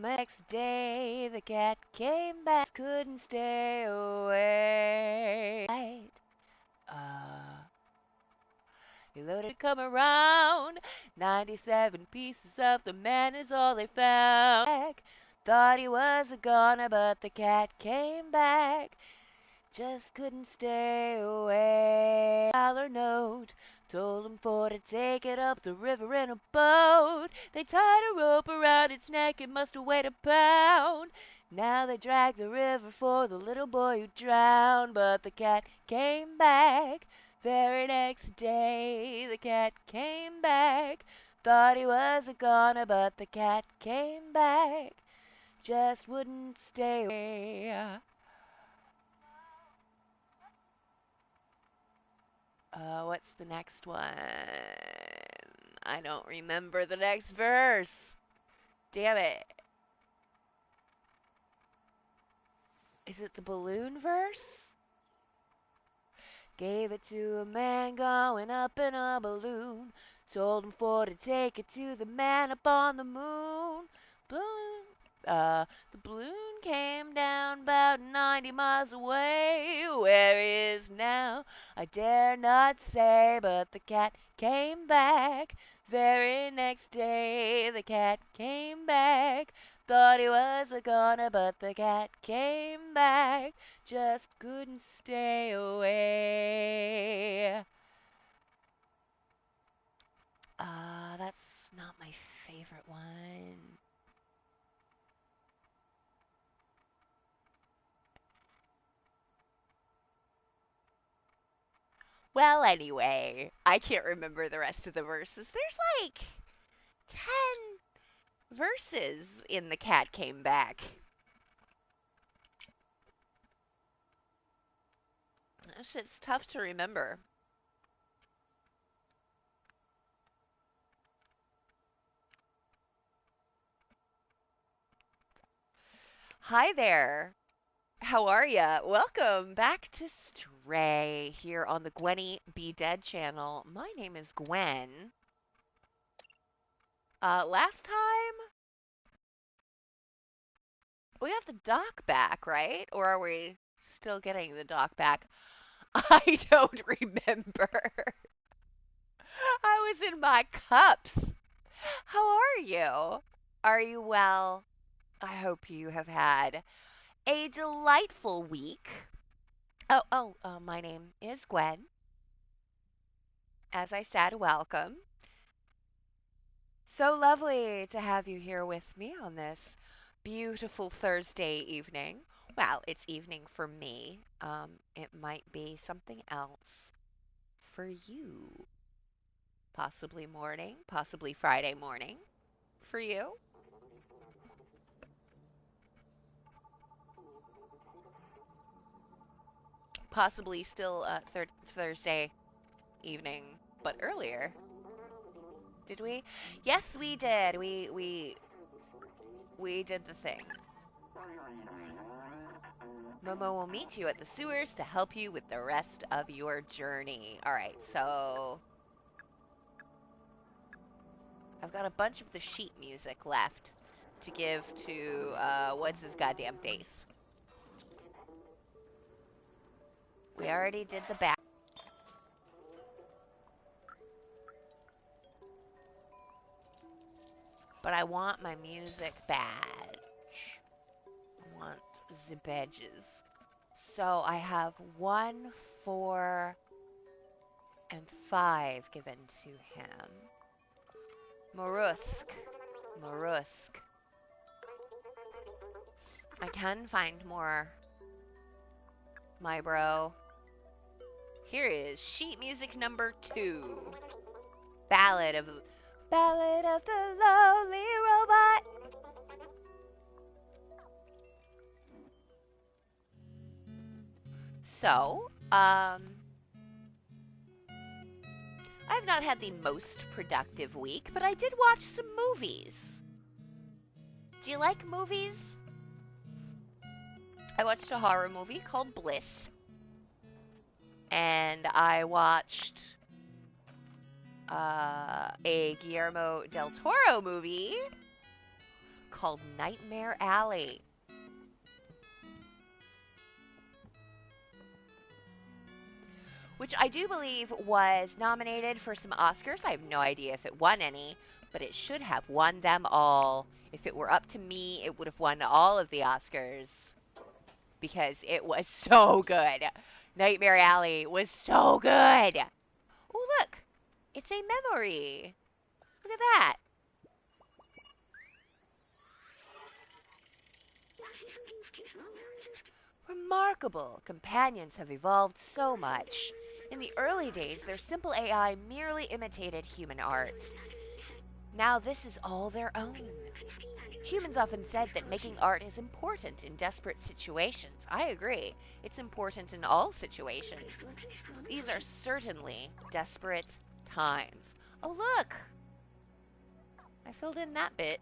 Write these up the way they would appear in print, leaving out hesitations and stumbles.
next day, the cat came back, couldn't stay away. Uh, he loaded to come around. 97 pieces of the man is all they found. Thought he was a goner, but the cat came back. Just couldn't stay away. Dollar note told him for to take it up the river in a boat. They tied a rope around its neck, it must have weighed a pound. Now they drag the river for the little boy who drowned. But the cat came back. Very next day, the cat came back. Thought he was a goner, but the cat came back. Just wouldn't stay away. What's the next one? I don't remember the next verse. Damn it. Is it the balloon verse? Gave it to a man going up in a balloon. Told him for to take it to the man up on the moon. The balloon came down about 90 miles away. Where he is now, I dare not say, but the cat came back. Very next day, the cat came back. Thought he was a goner, but the cat came back. Just couldn't stay away. That's not my favorite one. Well, anyway, I can't remember the rest of the verses. There's like 10 verses in The Cat Came Back. That shit's tough to remember. Hi there. How are ya? Welcome back to Stray here on the Gwenny Be Dead channel. My name is Gwen. Last time we got the doc back, right? Or are we still getting the doc back? I don't remember. I was in my cups. How are you? Are you well? I hope you have had a delightful week. My name is Gwen. As I said, welcome. So lovely to have you here with me on this beautiful Thursday evening. Well, it's evening for me. It might be something else for you. Possibly morning, possibly Friday morning for you. Possibly still Thursday evening, but earlier. Did we? Yes, we did. We did the thing. Momo will meet you at the sewers to help you with the rest of your journey. Alright, so I've got a bunch of the sheet music left to give to, what's his goddamn face? We already did the back. But I want my music badge. I want the badges. So I have 1, 4, and 5 given to him. Morusk. I can find more, my bro. Here is sheet music number 2. Ballad of the Lonely Robot. So, I've not had the most productive week, but I did watch some movies. Do you like movies? I watched a horror movie called Bliss. And I watched a Guillermo del Toro movie called Nightmare Alley. Which I do believe was nominated for some Oscars. I have no idea if it won any, but it should have won them all. If it were up to me, it would have won all of the Oscars because it was so good. Nightmare Alley was so good. Oh, look. It's a memory. Look at that. Remarkable. Companions have evolved so much. In the early days, their simple AI merely imitated human art. Now this is all their own. Humans often said that making art is important in desperate situations. I agree. It's important in all situations. These are certainly desperate times. Oh, look! I filled in that bit.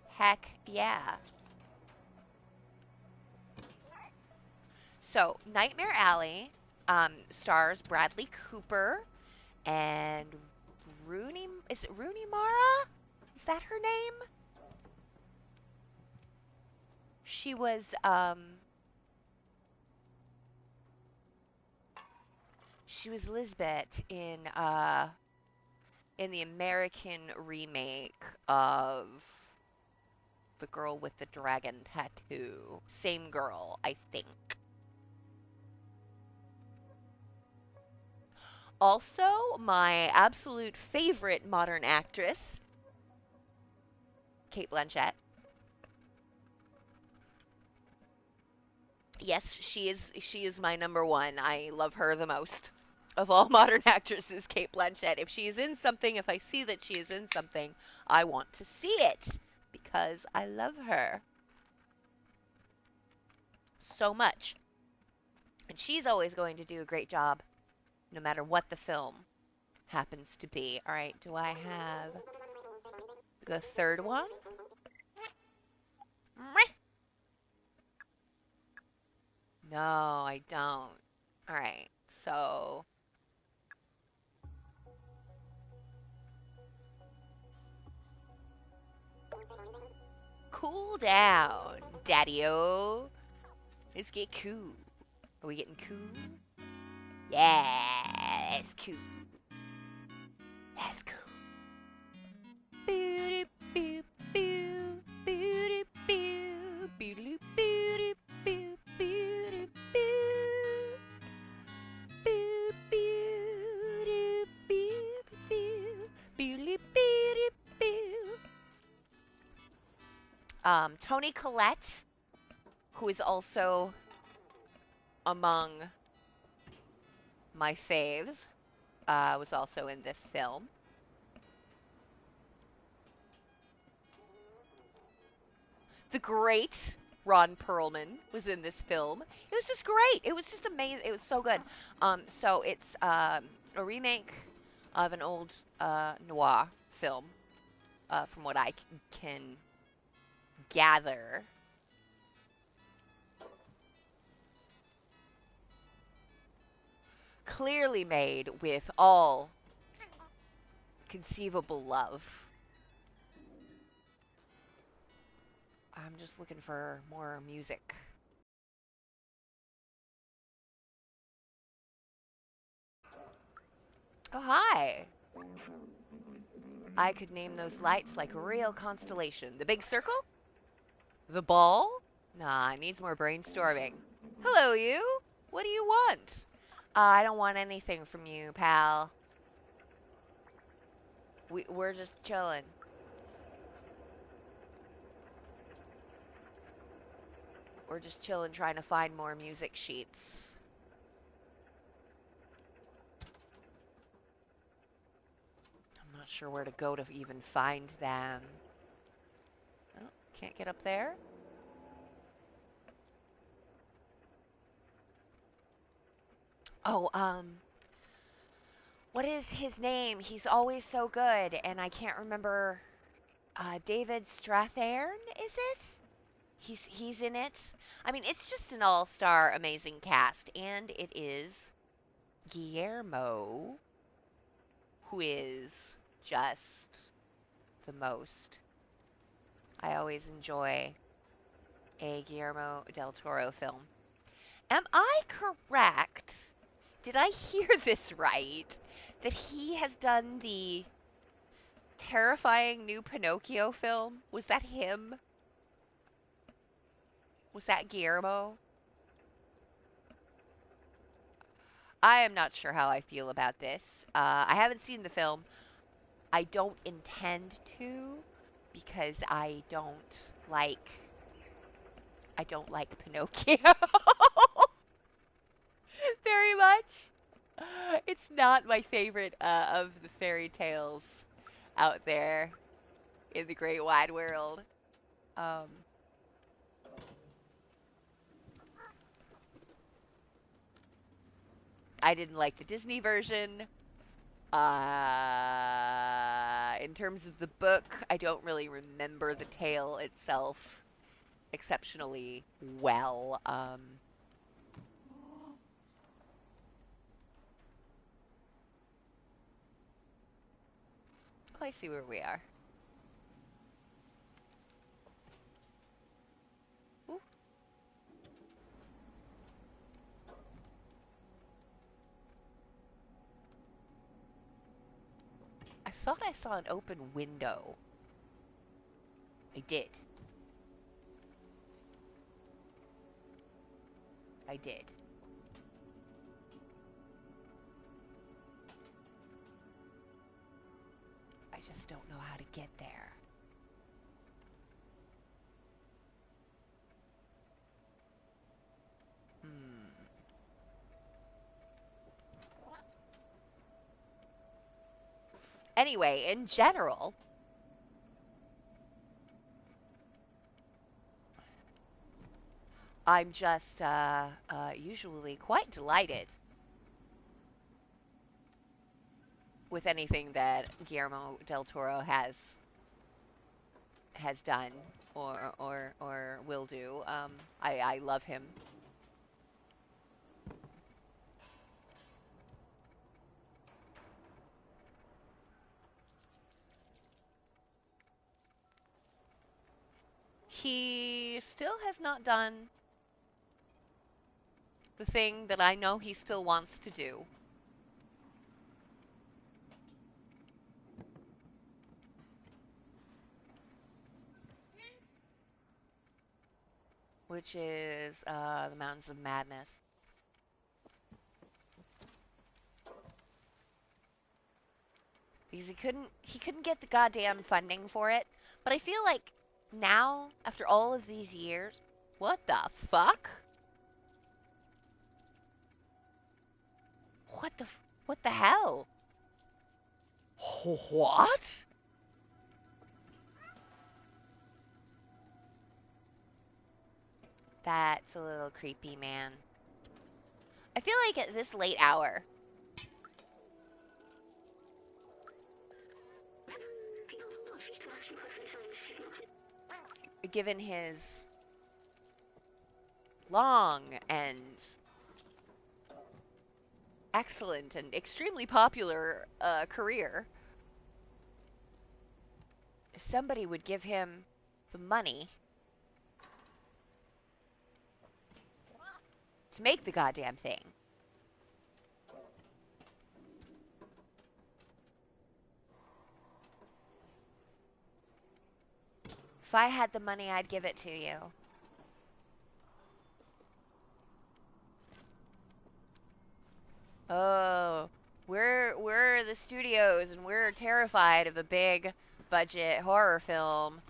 Heck yeah. So, Nightmare Alley stars Bradley Cooper and Rooney. Is it Rooney Mara? Is that her name? She was Lisbeth in the American remake of The Girl with the Dragon Tattoo. Same girl, I think. Also, my absolute favorite modern actress, Cate Blanchett. Yes, she is my number one. I love her the most of all modern actresses, Cate Blanchett. If she is in something, if I see that she is in something, I want to see it because I love her so much. And she's always going to do a great job no matter what the film happens to be. All right, do I have the third one? No, I don't. All right, so cool down, daddy-o. Let's get cool. Are we getting cool? Yeah, that's cool. That's cool. Boo boo boo boo boo boo boo boo boo Toni Collette, who is also among my faves, was also in this film. The great Ron Perlman was in this film. It was just great. It was just amazing. It was so good. So it's a remake of an old noir film, from what I can gather. Clearly made with all conceivable love. I'm just looking for more music. Oh, hi. I could name those lights like a real constellation. The big circle? The ball? Nah, it needs more brainstorming. Hello, you. What do you want? I don't want anything from you, pal. We're just chilling. We're just chilling trying to find more music sheets. I'm not sure where to go to even find them. Oh, can't get up there. Oh, what is his name? He's always so good, and I can't remember. David Strathairn, is it? He's in it. I mean, it's just an all-star, amazing cast, and it is Guillermo, who is just the most. I always enjoy a Guillermo del Toro film. Am I correct? Did I hear this right? That he has done the terrifying new Pinocchio film? Was that him? Was that Guillermo? I am not sure how I feel about this. I haven't seen the film. I don't intend to because like I don't like Pinocchio very much. It's not my favorite of the fairy tales out there in the great wide world. Um, I didn't like the Disney version. In terms of the book, I don't really remember the tale itself exceptionally well. Oh, I see where we are. Ooh. I thought I saw an open window. I did. I did. I just don't know how to get there. Anyway, in general, I'm just usually quite delighted with anything that Guillermo del Toro has done or will do. I love him. He still has not done the thing that I know he still wants to do. Which is the Mountains of Madness. Because he couldn't get the goddamn funding for it. But I feel like now, after all of these years, what the fuck? What the hell? What? That's a little creepy, man. I feel like at this late hour, given his long and excellent and extremely popular career, if somebody would give him the money to make the goddamn thing. If I had the money, I'd give it to you. Oh, we're the studios and we're terrified of a big budget horror film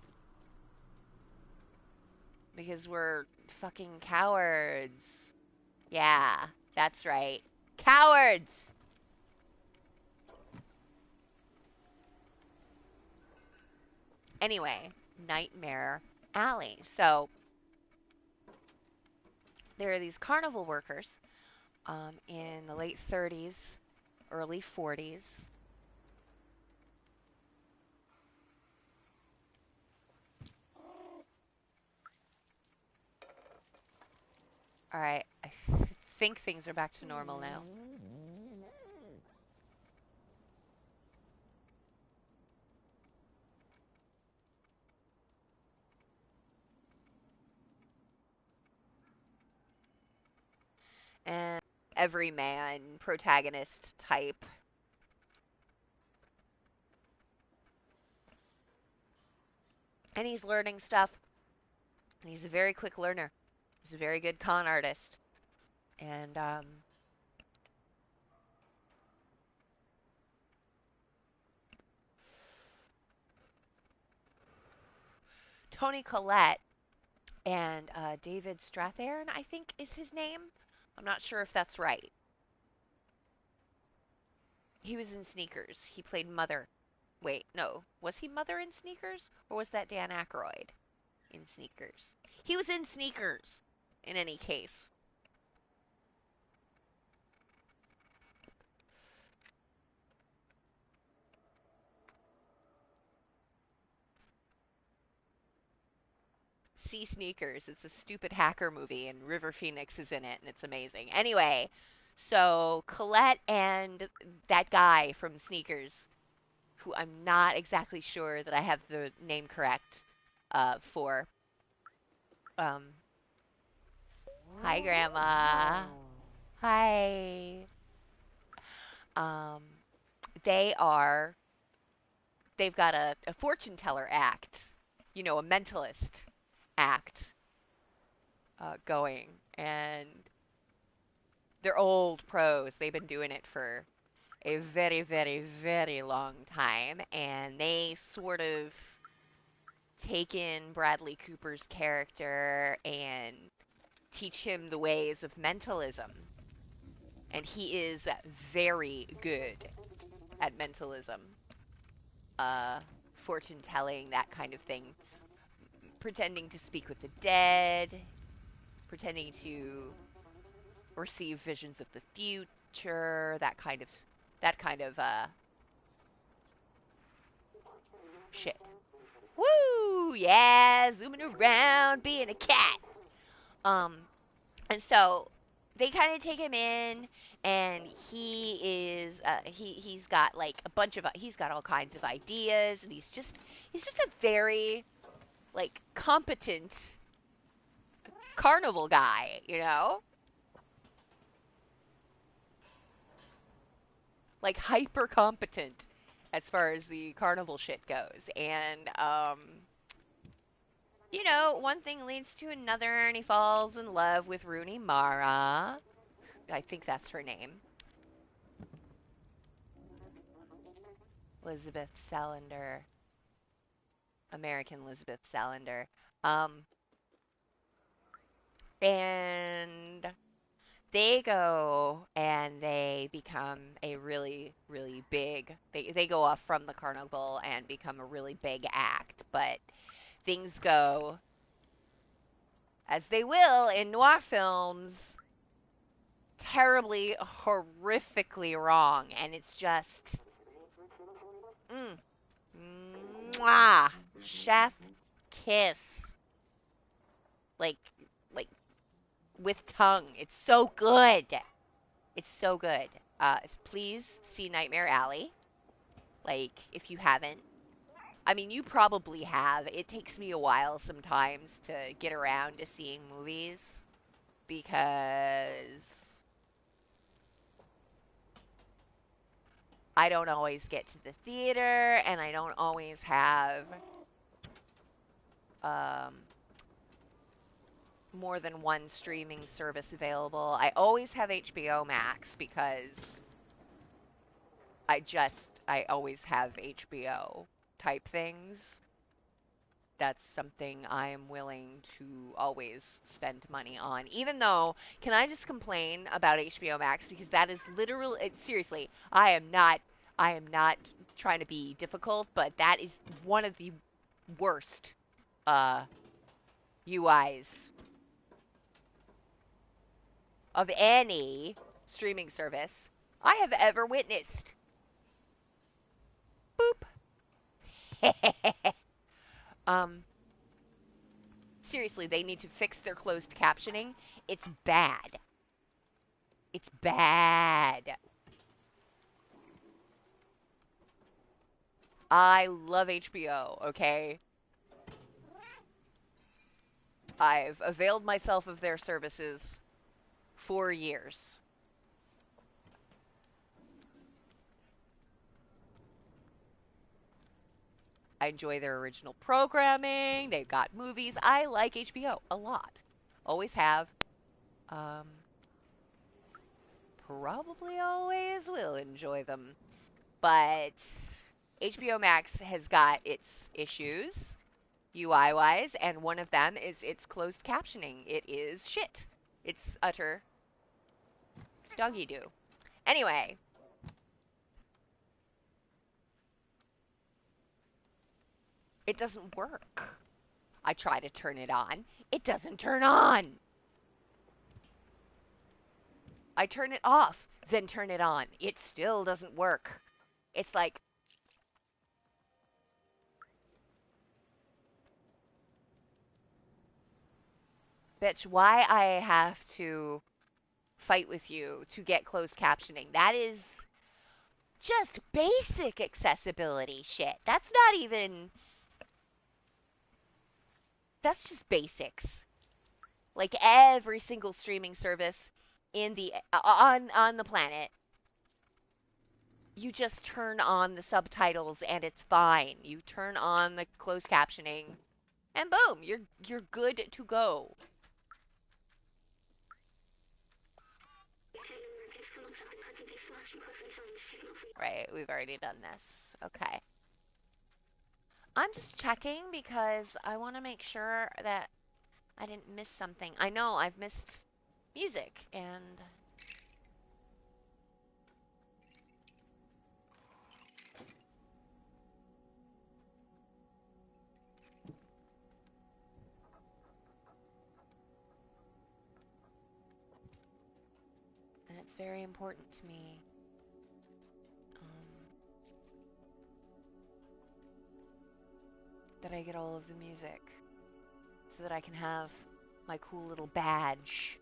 because we're fucking cowards. Yeah, that's right. Cowards! Anyway, Nightmare Alley. So, there are these carnival workers in the late 30s, early 40s. Alright, I think things are back to normal now. everyman protagonist type. And he's learning stuff. And he's a very quick learner. He's a very good con artist. And Tony Collette and David Strathairn, I think is his name. I'm not sure if that's right. He was in Sneakers. He played Mother. Wait, no. Was he Mother in Sneakers? Or was that Dan Aykroyd in Sneakers? He was in Sneakers, in any case. See Sneakers. It's a stupid hacker movie, and River Phoenix is in it, and it's amazing. Anyway, so Colette and that guy from Sneakers, who I'm not exactly sure that I have the name correct for. Hi, Grandma. Hi. Um, they are. They've got a fortune teller act, a mentalist act going, and they're old pros. They've been doing it for a very, very, very long time, and they sort of take in Bradley Cooper's character and teach him the ways of mentalism. And he is very good at mentalism, fortune telling, that kind of thing, pretending to speak with the dead, pretending to receive visions of the future, that kind of shit. Woo! Yeah, zooming around, being a cat. Um, and so they kind of take him in, and he's got like he's got all kinds of ideas, and he's just a very like competent carnival guy. Like hyper competent as far as the carnival shit goes. And one thing leads to another, and he falls in love with Rooney Mara. I think that's her name. Elizabeth Salander. American Elizabeth Salander. And they go and they become a really, really big. They go off from the carnival and become a really big act. But things go, as they will in noir films, terribly, horrifically wrong. And it's just. Mwah! Chef kiss. Like, like, with tongue. It's so good. It's so good. Please see Nightmare Alley. Like, if you haven't. I mean, you probably have. It takes me a while sometimes to get around to seeing movies because I don't always get to the theater and I don't always have more than one streaming service available. I always have HBO Max because I always have HBO type things. That's something I am willing to always spend money on. Even though, can I just complain about HBO Max, because that is literally, seriously, I am not trying to be difficult, but that is one of the worst UIs of any streaming service I have ever witnessed. Boop. Seriously, they need to fix their closed captioning. It's bad. It's bad. I love HBO, okay? I've availed myself of their services for years. I enjoy their original programming. They've got movies. I like HBO a lot. Always have. Um, Probably always will enjoy them. But HBO Max has got its issues, UI wise, and one of them is its closed captioning. It is shit. It's utter doggy doo. Anyway, it doesn't work. I try to turn it on. It doesn't turn on. I turn it off, then turn it on. It still doesn't work. It's like, bitch, why I have to fight with you to get closed captioning? That is just basic accessibility shit. That's just basics. Like every single streaming service in the on the planet, you just turn on the subtitles and it's fine. You turn on the closed captioning and boom, you're good to go. Right, we've already done this. Okay. I'm just checking because I want to make sure that I didn't miss something. I know I've missed music and it's very important to me. That I get all of the music so that I can have my cool little badge.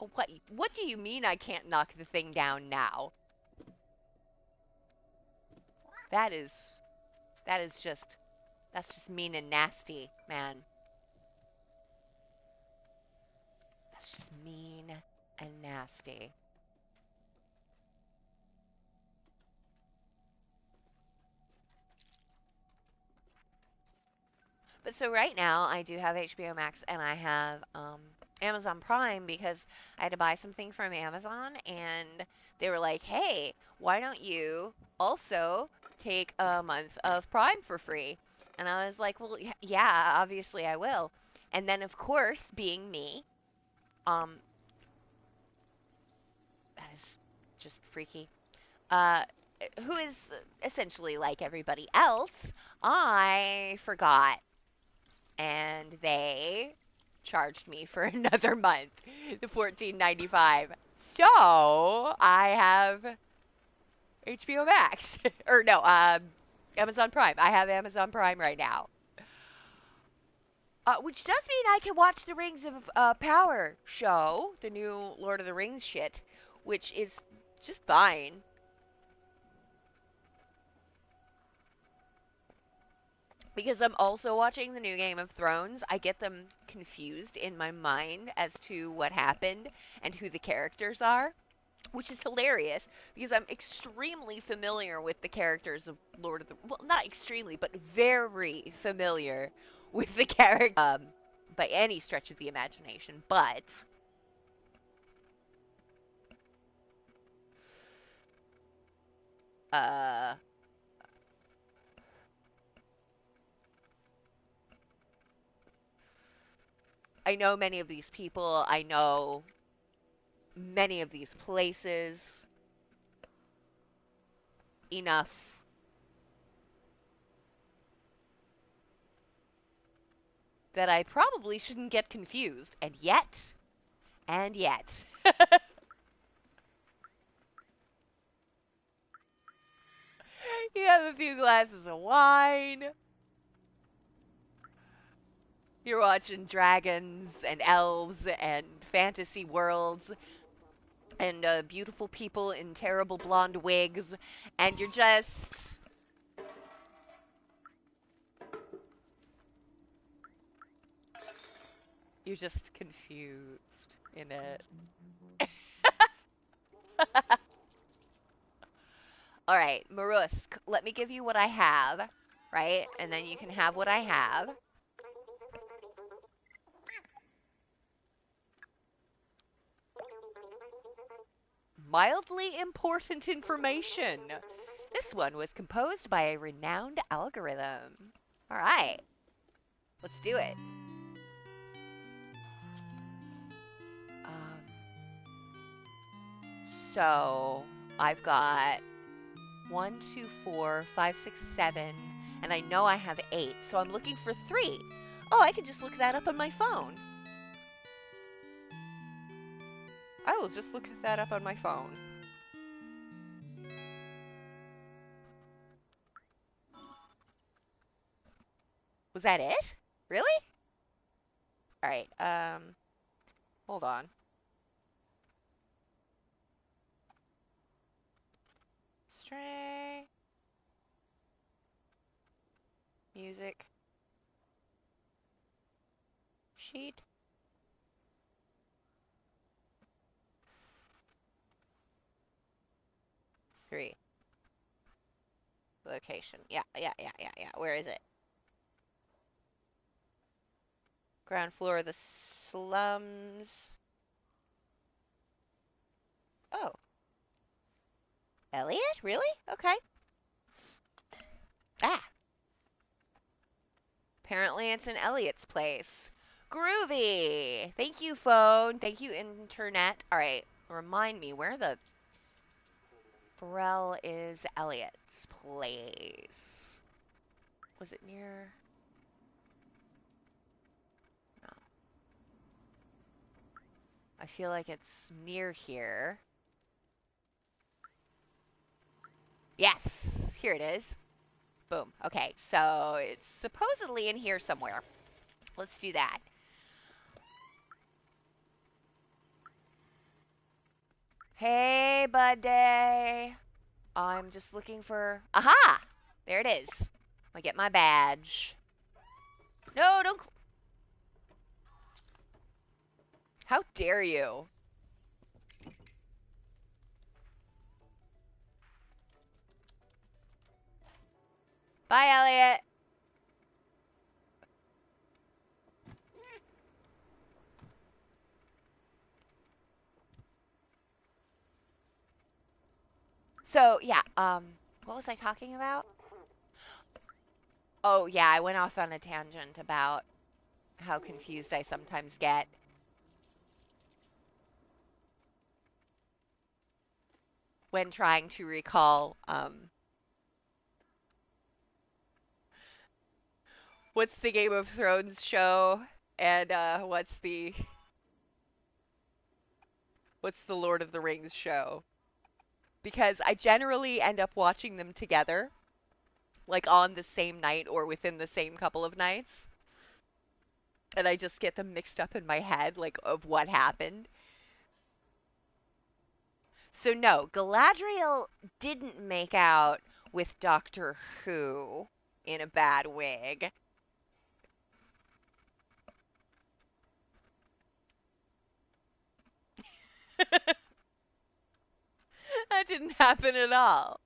Oh, what do you mean I can't knock the thing down now? That is that's just mean and nasty, man. That's just mean and nasty. But so right now I do have HBO Max and I have Amazon Prime because I had to buy something from Amazon and they were like, "Hey, why don't you also take a month of Prime for free?" And I was like, "Well, yeah, obviously I will." And then of course, being me, um that is just freaky. Uh who is essentially like everybody else, I forgot and they charged me for another month, the $14.95. So I have HBO Max, or no, Amazon Prime. I have Amazon Prime right now, which does mean I can watch the Rings of Power show, the new Lord of the Rings shit, which is just fine. Because I'm also watching the new Game of Thrones, I get them confused in my mind as to what happened and who the characters are, which is hilarious because I'm extremely familiar with the characters of Lord of the well, not extremely, but very familiar with the character by any stretch of the imagination. But uh I know many of these people, I know many of these places enough that I probably shouldn't get confused. And yet. You have a few glasses of wine. You're watching dragons and elves and fantasy worlds and beautiful people in terrible blonde wigs, and you're just confused in it. All right, Marusk, let me give you what I have, right? And then you can have what I have. Mildly important information. This one was composed by a renowned algorithm. All right, let's do it. So I've got 1, 2, 4, 5, 6, 7, and I know I have 8, so I'm looking for 3. Oh, I can just look that up on my phone. I will just look that up on my phone. Was that it? Really? All right. Hold on. Stray. Music. Sheet. Three. Location. Yeah. Where is it? Ground floor of the slums. Oh. Elliot? Really? Okay. Ah. Apparently it's in Elliot's place. Groovy! Thank you, phone. Thank you, internet. Alright, remind me, where the Pharrell is Elliot's place? Was it near... No. I feel like it's near here. Yes! Here it is. Boom. Okay, so it's supposedly in here somewhere. Let's do that. Hey, buddy. I'm just looking for... Aha! There it is. I get my badge. No, don't... How dare you? Bye, Elliot. So, yeah, what was I talking about? Oh, yeah, I went off on a tangent about how confused I sometimes get. When trying to recall, what's the Game of Thrones show, and, what's the Lord of the Rings show? Because I generally end up watching them together, like on the same night or within the same couple of nights. And I just get them mixed up in my head, like, of what happened. So no, Galadriel didn't make out with Doctor Who in a bad wig. That didn't happen at all.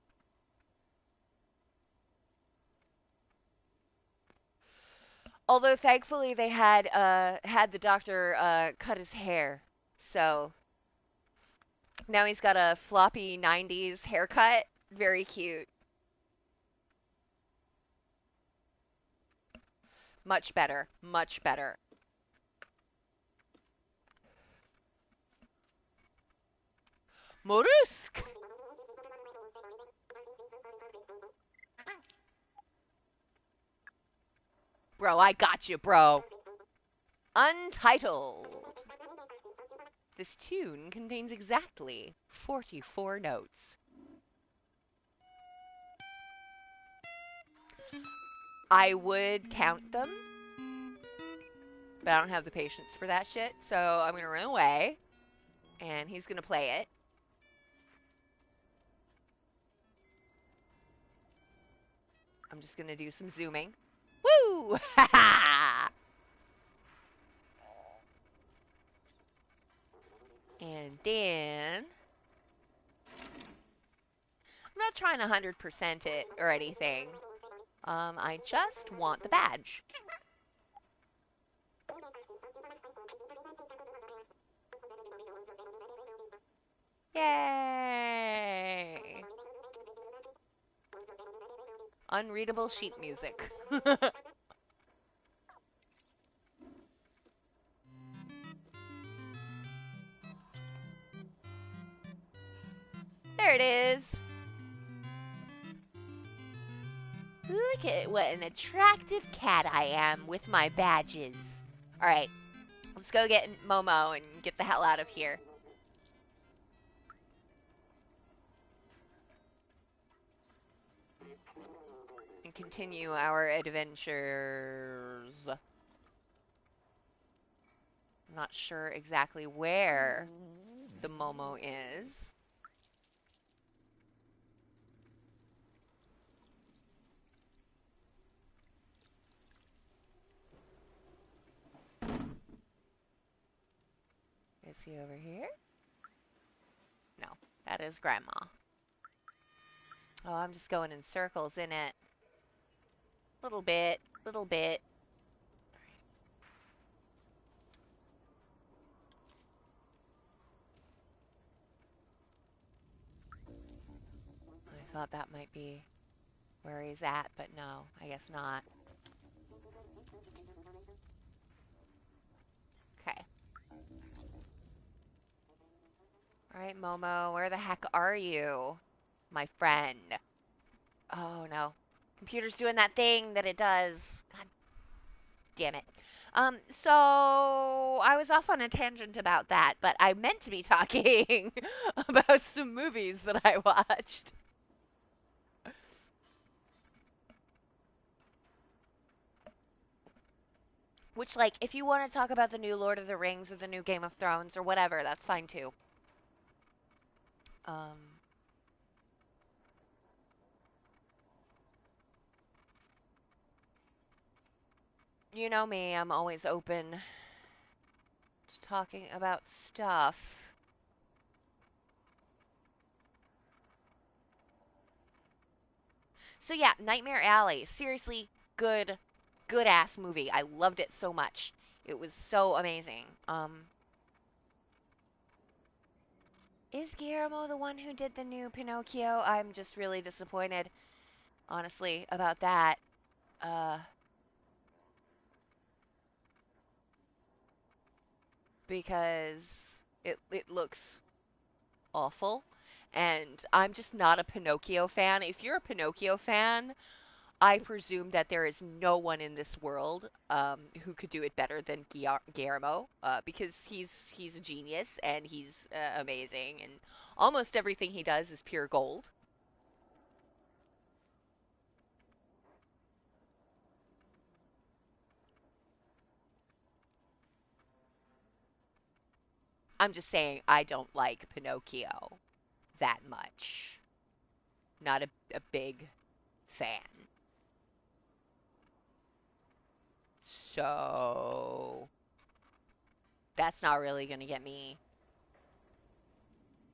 Although thankfully they had the doctor cut his hair. So now he's got a floppy 90s haircut. Very cute. Much better. Much better. Morusk! Bro, I got you, bro. Untitled. This tune contains exactly 44 notes. I would count them, but I don't have the patience for that shit, so I'm gonna run away, and he's gonna play it. I'm just gonna do some zooming. Woo! Ha ha! And then... I'm not trying to 100% it or anything. I just want the badge. Yay! Unreadable sheet music. There it is. Look at what an attractive cat I am with my badges. Alright, let's go get Momo and get the hell out of here. And continue our adventures. I'm not sure exactly where the Momo is. Is he over here? No, that is Grandma. Oh, I'm just going in circles, innit? Little bit, little bit. I thought that might be where he's at, but no, I guess not. Okay. Alright, Momo, where the heck are you? My friend. Oh, no. Computer's doing that thing that it does. God damn it. So I was off on a tangent about that, but I meant to be talking about some movies that I watched. Which, like, if you want to talk about the new Lord of the Rings or the new Game of Thrones or whatever, that's fine too. You know me, I'm always open to talking about stuff. So yeah, Nightmare Alley. Seriously, good ass movie. I loved it so much. It was so amazing. Is Guillermo the one who did the new Pinocchio? I'm just really disappointed, honestly, about that. Because it looks awful, and I'm just not a Pinocchio fan. If you're a Pinocchio fan, I presume that there is no one in this world who could do it better than Guillermo, because he's a genius and he's amazing, and almost everything he does is pure gold. I'm just saying I don't like Pinocchio that much. Not a big fan. So that's not really gonna get me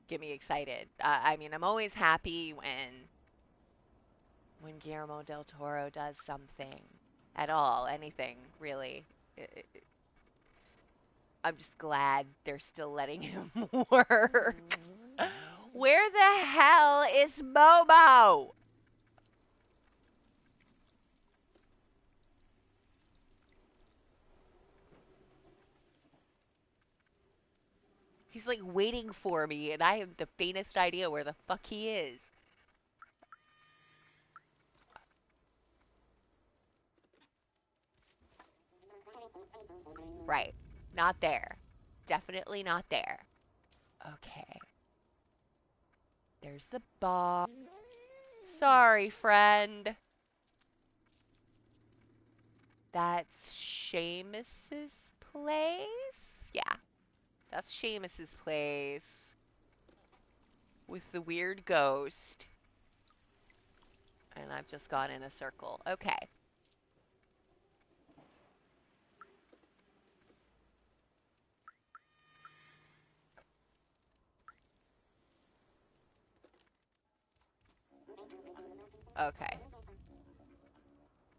excited. I mean, I'm always happy when Guillermo del Toro does something at all, anything really. I'm just glad they're still letting him work. Where the hell is Momo? He's like waiting for me, and I have the faintest idea where the fuck he is. Right. Not there. Definitely not there. Okay. There's the bar. Sorry, friend. That's Seamus's place? Yeah. That's Seamus's place. With the weird ghost. And I've just gone in a circle. Okay. Okay.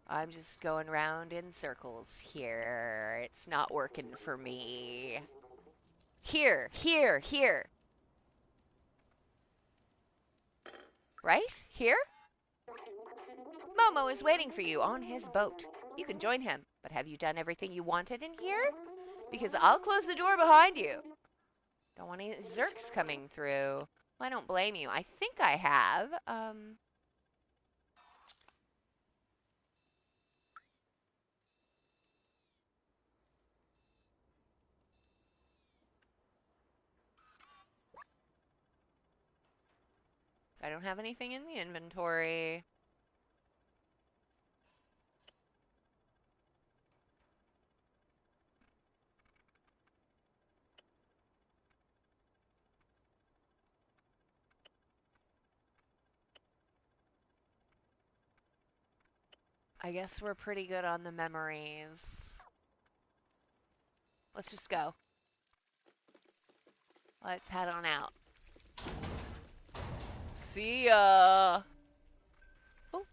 I'm just going round in circles here. It's not working for me. Here, here, here. Right? Here? Momo is waiting for you on his boat. You can join him, but have you done everything you wanted in here? Because I'll close the door behind you. Don't want any Zerks coming through. Well, I don't blame you. I think I have. I don't have anything in the inventory. I guess we're pretty good on the memories. Let's just go. Let's head on out. See ya! Oh.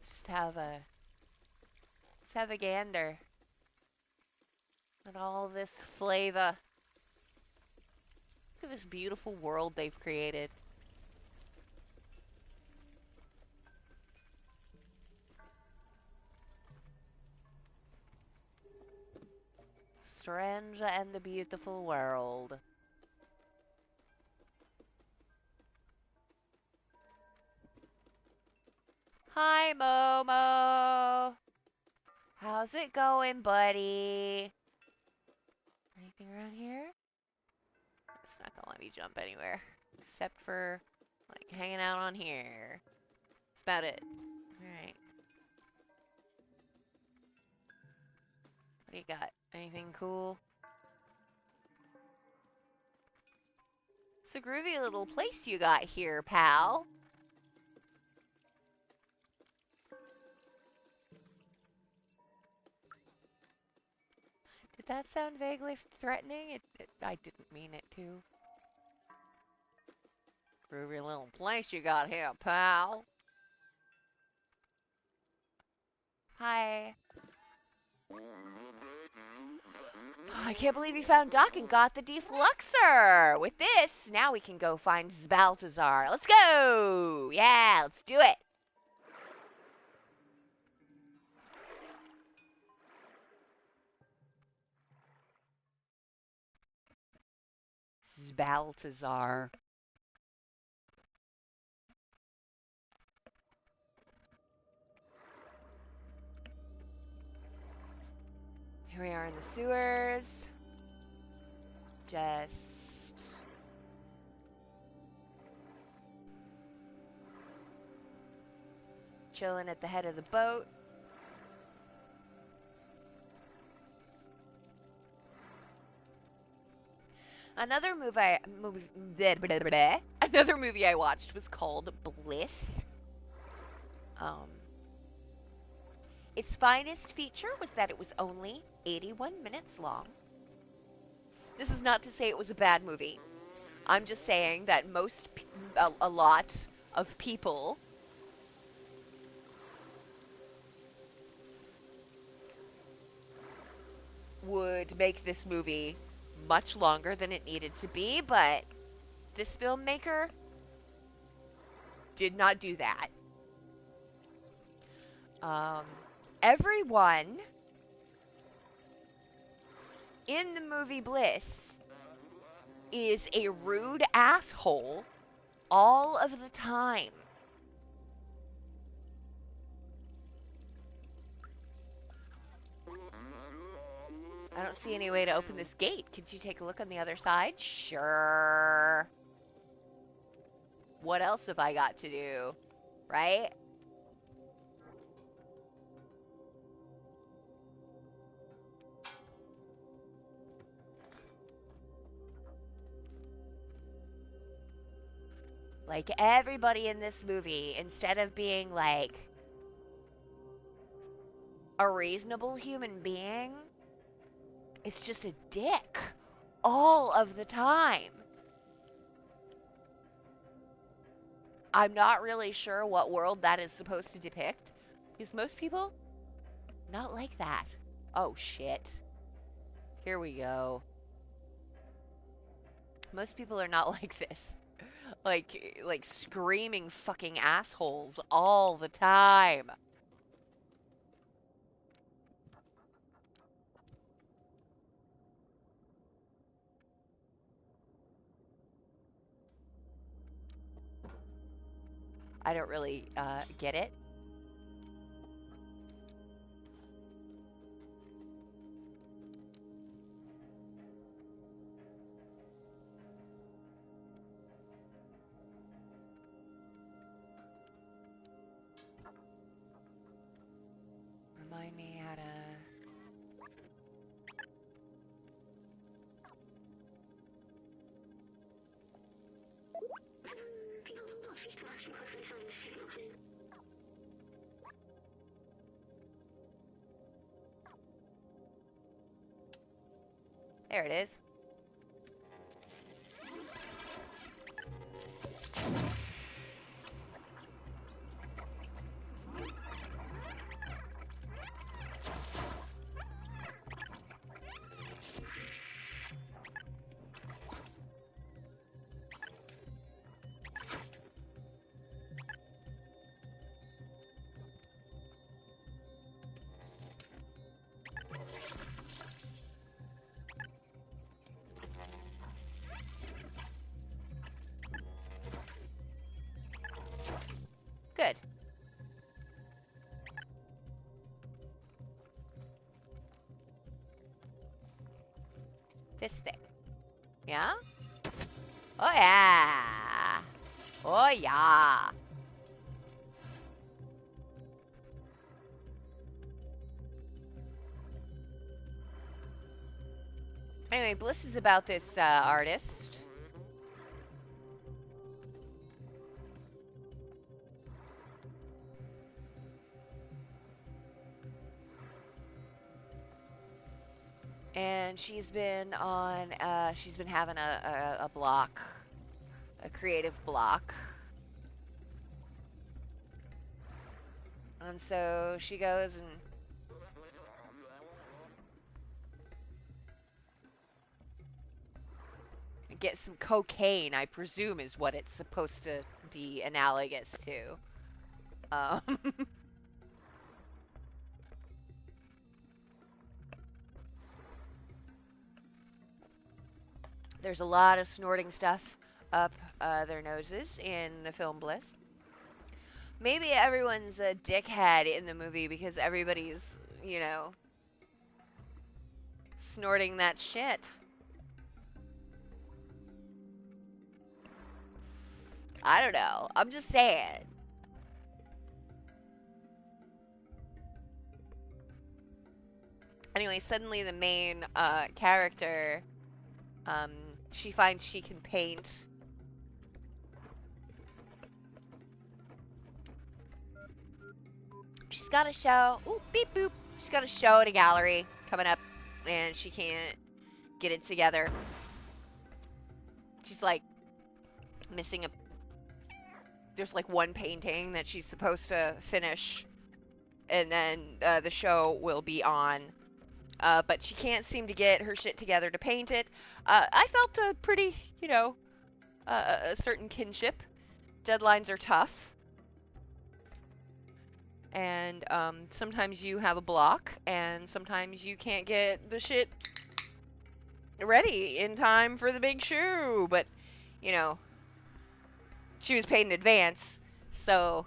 Just have a... Let's have a gander at all this flavor. Look at this beautiful world they've created. Strange and the beautiful world. Hi, Momo. How's it going, buddy? Anything around here? It's not gonna let me jump anywhere. Except for, like, hanging out on here. That's about it. Alright. What do you got? Anything cool? It's a groovy little place you got here, pal. Did that sound vaguely threatening? I didn't mean it to. Groovy little place you got here, pal. Hi. I can't believe you found Doc and got the defluxer. With this, now we can go find Baltazar. Let's go. Yeah, let's do it. Baltazar. Here we are in the sewers. Just chilling at the head of the boat. Another another movie I watched was called Bliss. Its finest feature was that it was only 81 minutes long. This is not to say it was a bad movie. I'm just saying that a lot of people would make this movie much longer than it needed to be, but this filmmaker did not do that. Everyone in the movie Bliss is a rude asshole all of the time. I don't see any way to open this gate. Could you take a look on the other side? Sure. What else have I got to do? Right? Like, everybody in this movie, instead of being, like, a reasonable human being, it's just a dick. all of the time. I'm not really sure what world that is supposed to depict, because most people, not like that. Oh shit. Here we go. Most people are not like this. Like screaming fucking assholes all the time. I don't really get it. Remind me how to... There it is. Good. This thing. Yeah? Oh yeah! Oh yeah! Anyway, Bliss is about this artist. And she's been having a block, a creative block. And so she goes and gets some cocaine, I presume is what it's supposed to be analogous to. There's a lot of snorting stuff up their noses in the film Bliss. Maybe everyone's a dickhead in the movie because everybody's, you know, snorting that shit. I don't know. I'm just saying. Anyway, suddenly the main character, she finds she can paint. She's got a show. Ooh, beep boop. She's got a show at a gallery coming up, and she can't get it together. She's like missing a... There's like one painting that she's supposed to finish, and then the show will be on. But she can't seem to get her shit together to paint it. I felt a pretty, you know, a certain kinship. Deadlines are tough. And sometimes you have a block, and sometimes you can't get the shit ready in time for the big shoe. But, you know, she was paid in advance, so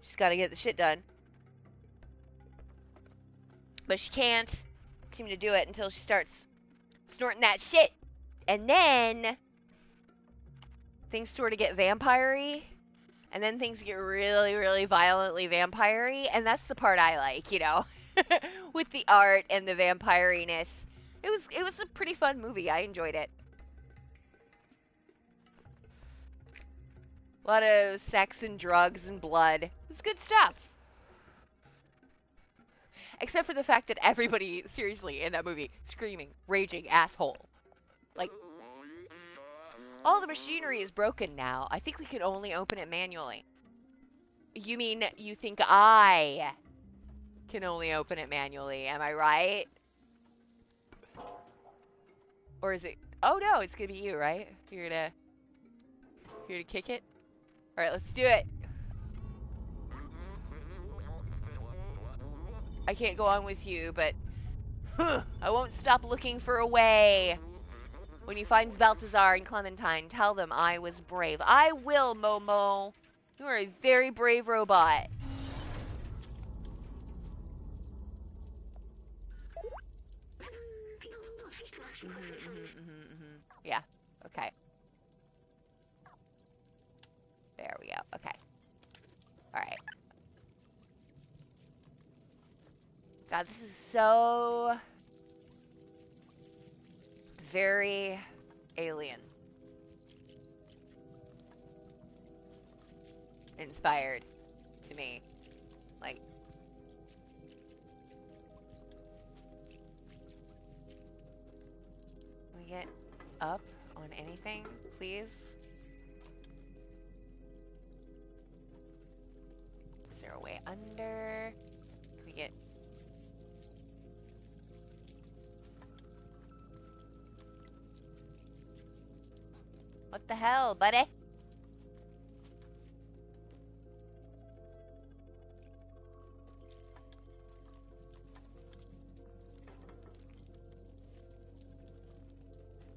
she's got to get the shit done. But she can't seem to do it until she starts snorting that shit. And then things sort of get vampire-y. And then things get really, really violently vampire-y. And that's the part I like, you know. With the art and the vampire-ness. It was a pretty fun movie. I enjoyed it. A lot of sex and drugs and blood. It was good stuff. Except for the fact that everybody, seriously, in that movie, screaming, raging asshole. Like, all the machinery is broken now. I think we can only open it manually. You mean you think I can only open it manually? Am I right? Or is it... Oh, no, it's gonna be you, right? You're gonna kick it? Alright, let's do it. I can't go on with you, but... I won't stop looking for a way. When you find Balthazar and Clementine, tell them I was brave. I will, Momo. You are a very brave robot. Yeah, okay. There we go, okay. Alright. God, this is so... very alien. Inspired to me. Like... Can we get up on anything, please? Is there a way under? Can we get... What the hell, buddy?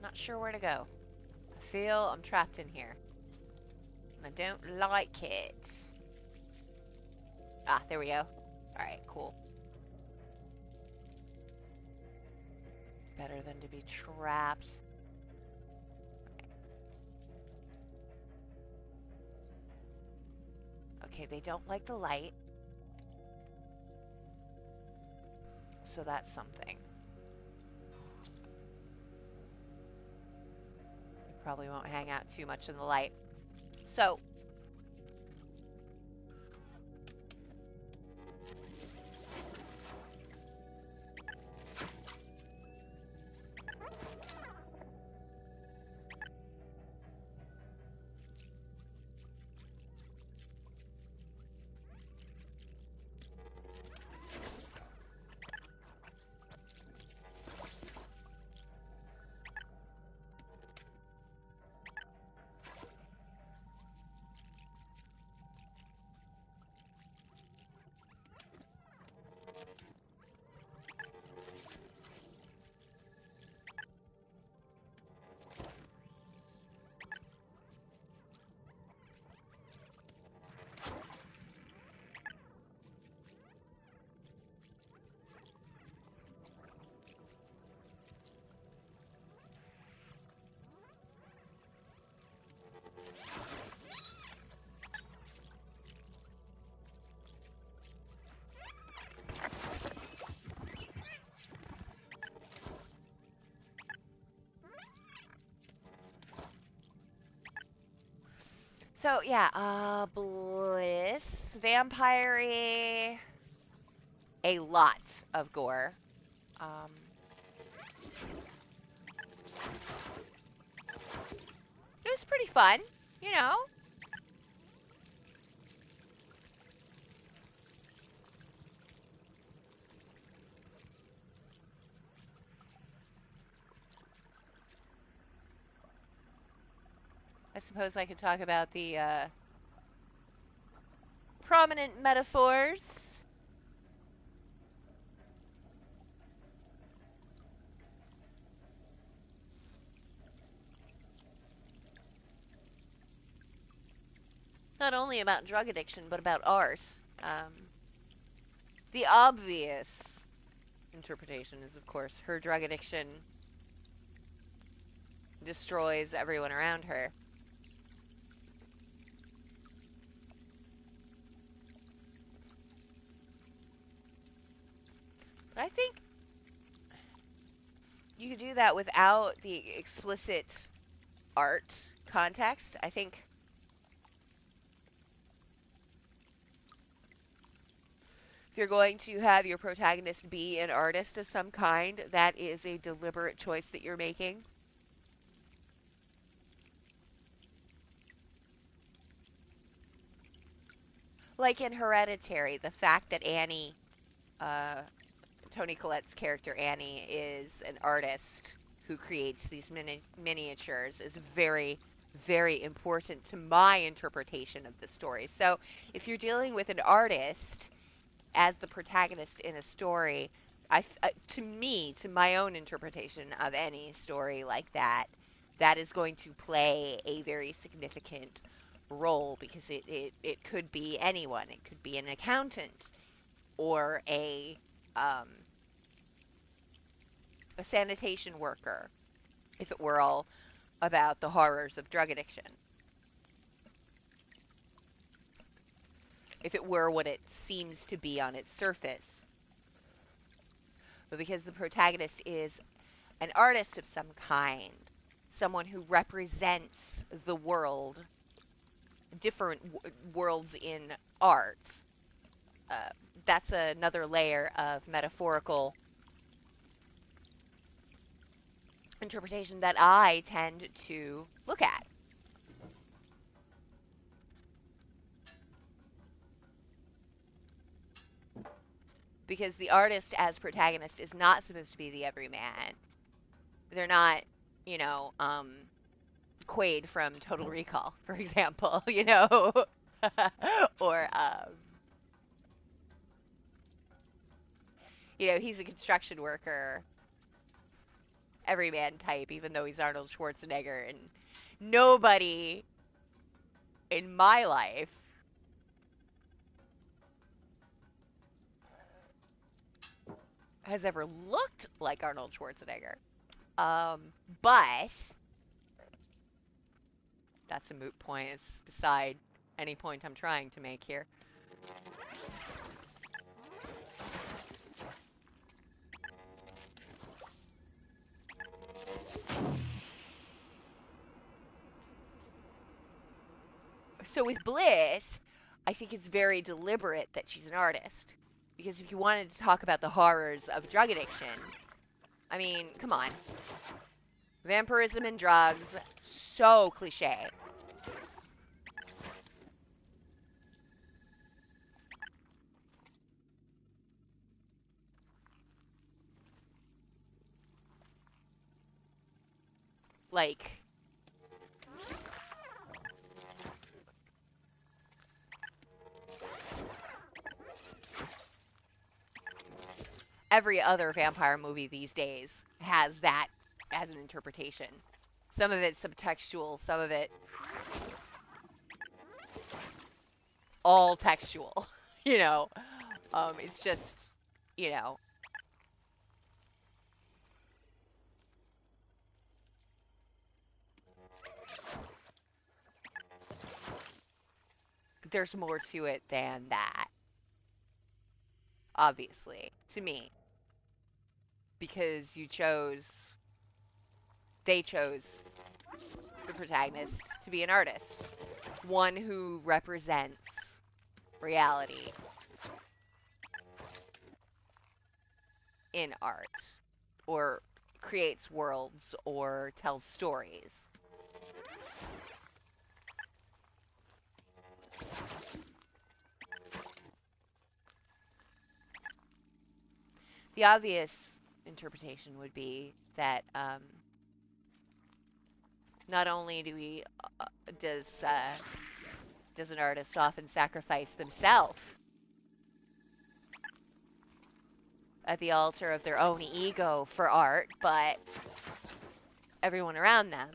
Not sure where to go. I feel I'm trapped in here. And I don't like it. Ah, there we go. Alright, cool. Better than to be trapped. Okay, they don't like the light. So that's something. They probably won't hang out too much in the light. So... So, yeah, Bliss, vampire-y, a lot of gore. It was pretty fun, you know? I suppose I could talk about the, prominent metaphors. Not only about drug addiction, but about art. The obvious interpretation is, of course, her drug addiction destroys everyone around her. But I think you could do that without the explicit art context. I think if you're going to have your protagonist be an artist of some kind, that is a deliberate choice that you're making. Like in Hereditary, the fact that Annie, uh, Toni Collette's character Annie, is an artist who creates these miniatures is very, very important to my interpretation of the story. So if you're dealing with an artist as the protagonist in a story, to me, to my own interpretation of any story like that, that is going to play a very significant role because it could be anyone. It could be an accountant or um, a sanitation worker if it were all about the horrors of drug addiction. If it were what it seems to be on its surface. But because the protagonist is an artist of some kind, someone who represents the world, different worlds in art, uh, that's another layer of metaphorical interpretation that I tend to look at. Because the artist as protagonist is not supposed to be the everyman. They're not, you know, Quaid from Total Recall, for example, you know, or you know, he's a construction worker, everyman type, even though he's Arnold Schwarzenegger, and nobody in my life has ever looked like Arnold Schwarzenegger. But that's a moot point. It's beside any point I'm trying to make here. So with Bliss, I think it's very deliberate that she's an artist. Because if you wanted to talk about the horrors of drug addiction, I mean, come on. Vampirism and drugs, so cliche. Like, every other vampire movie these days has that as an interpretation. Some of it's subtextual, some of it all textual. You know, it's just, you know, there's more to it than that, obviously, to me. Because they chose the protagonist to be an artist. One who represents reality in art, or creates worlds, or tells stories. The obvious interpretation would be that not only does does an artist often sacrifice themselves at the altar of their own ego for art, but everyone around them.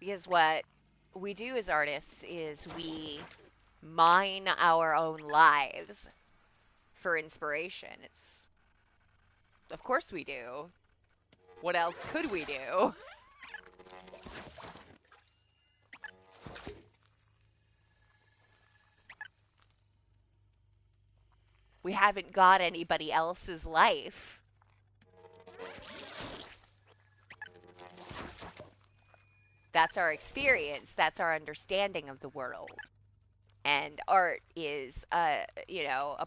Because what we do as artists is we mine our own lives for inspiration. It's, of course we do. What else could we do? We haven't got anybody else's life. That's our experience. That's our understanding of the world. And art is, a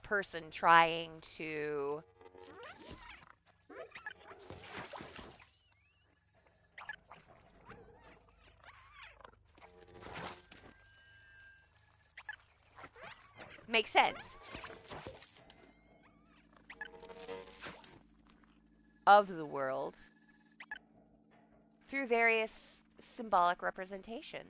person trying to make sense of the world through various symbolic representations,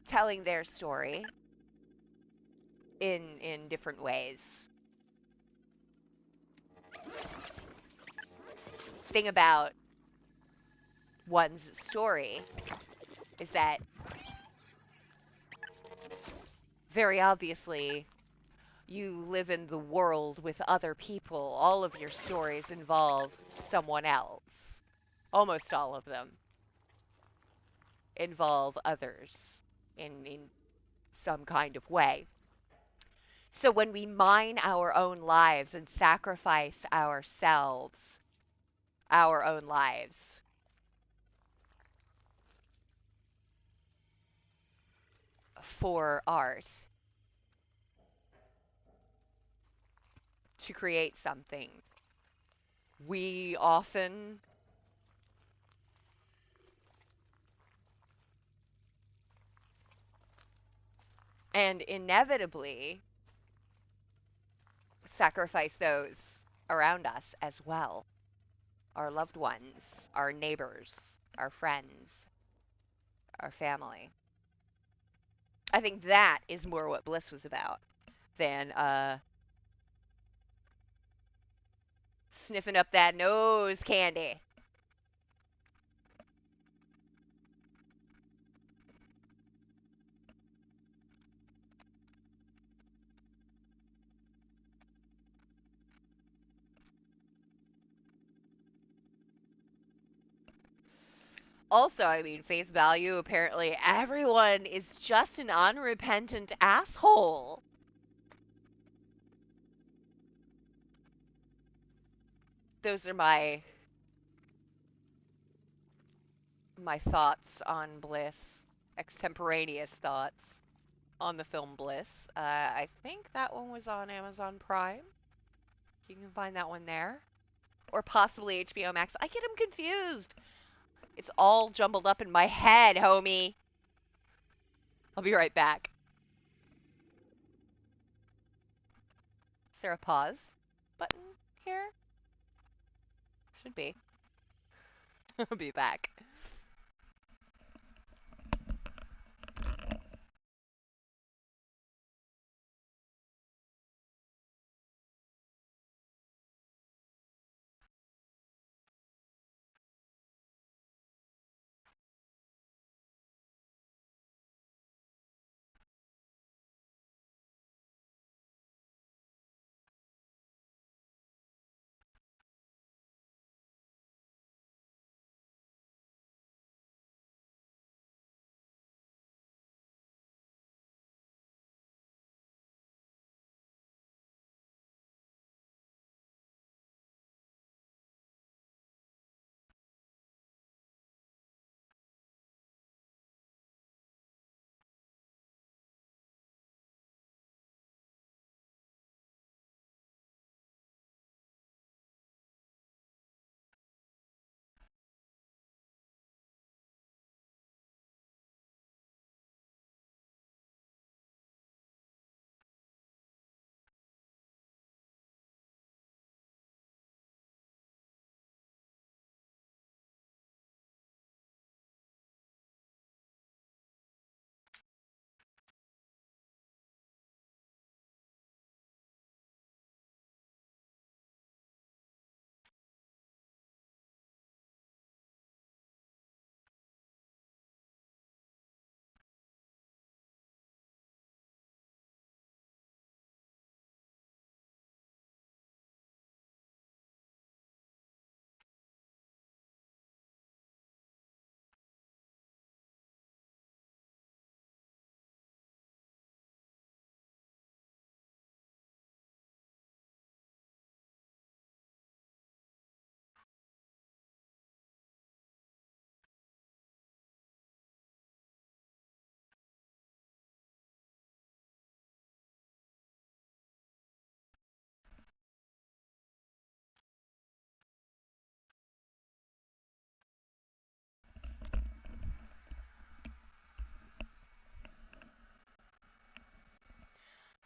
telling their story in different ways. Thing about one's story is that very obviously you live in the world with other people. All of your stories involve someone else. Almost all of them involve others in some kind of way. So when we mine our own lives and sacrifice ourselves, our own lives, for art, to create something, we often and inevitably sacrifice those around us as well. Our loved ones, our neighbors, our friends, our family. I think that is more what Bliss was about than sniffing up that nose candy. Also, I mean, face value, apparently everyone is just an unrepentant asshole. Those are my thoughts on Bliss, extemporaneous thoughts on the film Bliss. I think that one was on Amazon Prime. You can find that one there. Or possibly HBO Max. I get them confused. It's all jumbled up in my head, homie. I'll be right back. Is there a pause button here? Should be. I'll be back.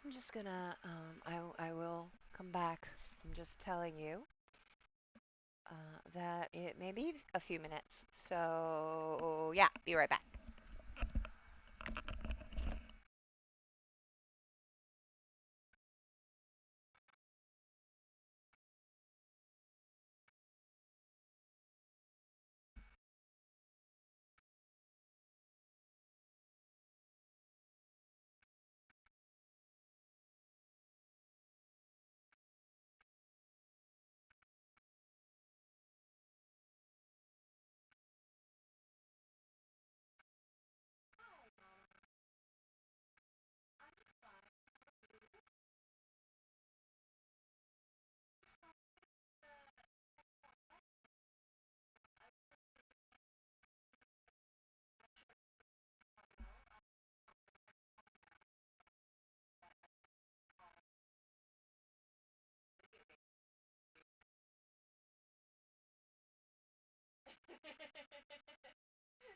I'm just gonna, I will come back. I'm just telling you that it may be a few minutes. So, yeah, be right back.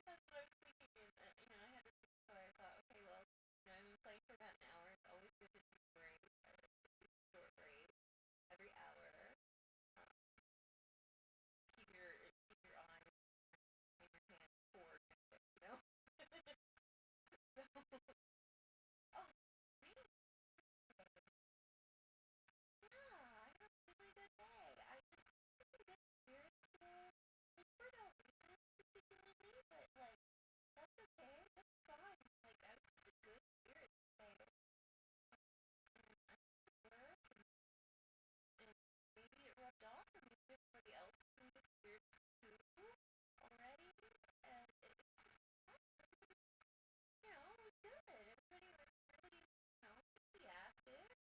That's what I was thinking. And, I had to think, so I thought, okay, well, I've been playing for about an hour. It's always good to take breaks, or short breaks every hour. Um, keep your eyes and your hands forward, so, oh, really? Yeah, I had a really good day. I just had a good spirits today. Like, for no reason particularly, but like that's okay. That's fine. Like I was just a good spirit today. And I went to work and maybe it rubbed off or maybe everybody else is in good spirits too already. And it's just it was good. Everybody was really, enthusiastic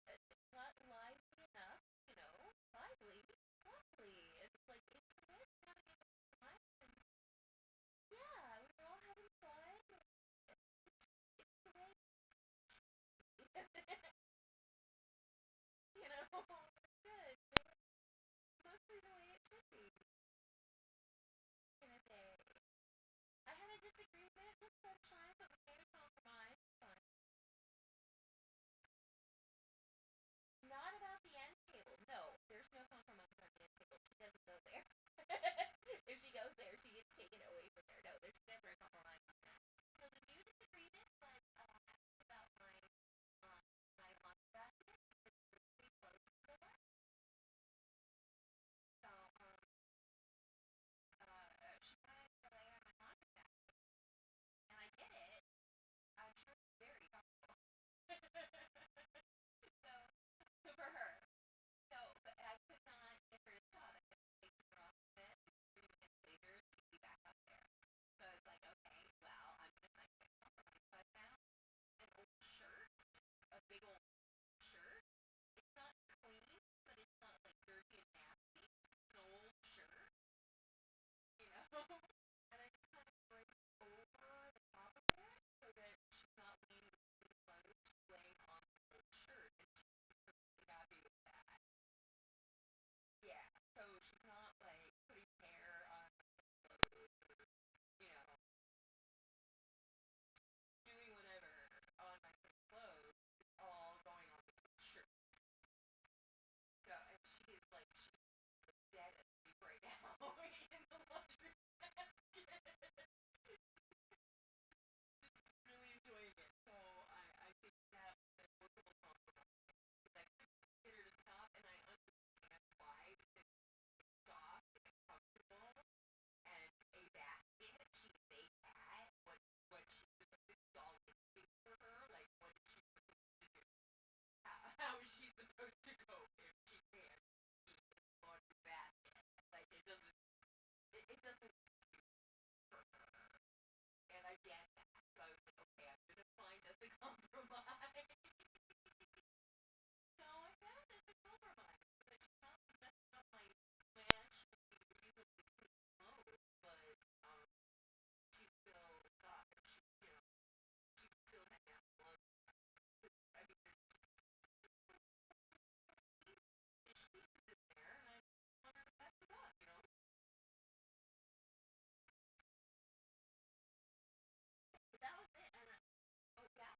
and not lively enough, lively, lovely. It's like it's good having a good time and yeah, we were all having fun. It's the way it's good. Mostly the way it should be in a day. I had a disagreement with Sunshine, but we made a compromise. Fun. Not about the end table. No, there's no compromise on the end table. She doesn't go there. If she goes there, she gets taken away from there. No, there's never a compromise on that. So the new disagreement was actually about um my lunch basket because we're pretty close to it. So she wanted to lay on my laundry basket, and I get it. I'm sure it's very comfortable. So for her. So, but I could not get her to stop. I kept taking her off the bed, and 3 minutes later, she'd be back up there. So I was like, okay, well, I'm gonna find a compromise. So I found an old shirt, a big old shirt. It's not clean, but it's not like dirty and nasty. It's an old shirt, you know. And I just kind of break over the top of it so that she's not laying with clean clothes, she's laying on the old shirt, and she's perfectly happy with that. Yeah, so she's not like putting hair on my clothes or, you know, doing whatever on my clean clothes. It's all going on the shirt. So, and she is like, she's dead asleep right now in the laundry basket. Just really enjoying it. So I think that was a workable compromise. Because I couldn't get her to stop, and I understand why. Because it's soft and comfortable, and a basket. She's a cat. What she's supposed to do all instinct for her. Like what is she supposed to do? How is she supposed to go if she can't be in the laundry basket? Like it doesn't for her. And I get that. So I was like, okay, I'm gonna find us a compromise. So I found us a compromise. But she's not messing up my actually reasonably clean clothes, but she's still got she can still hang out clothes. I mean there's issues in there and I want her to mess it up. But that was it and oh yeah.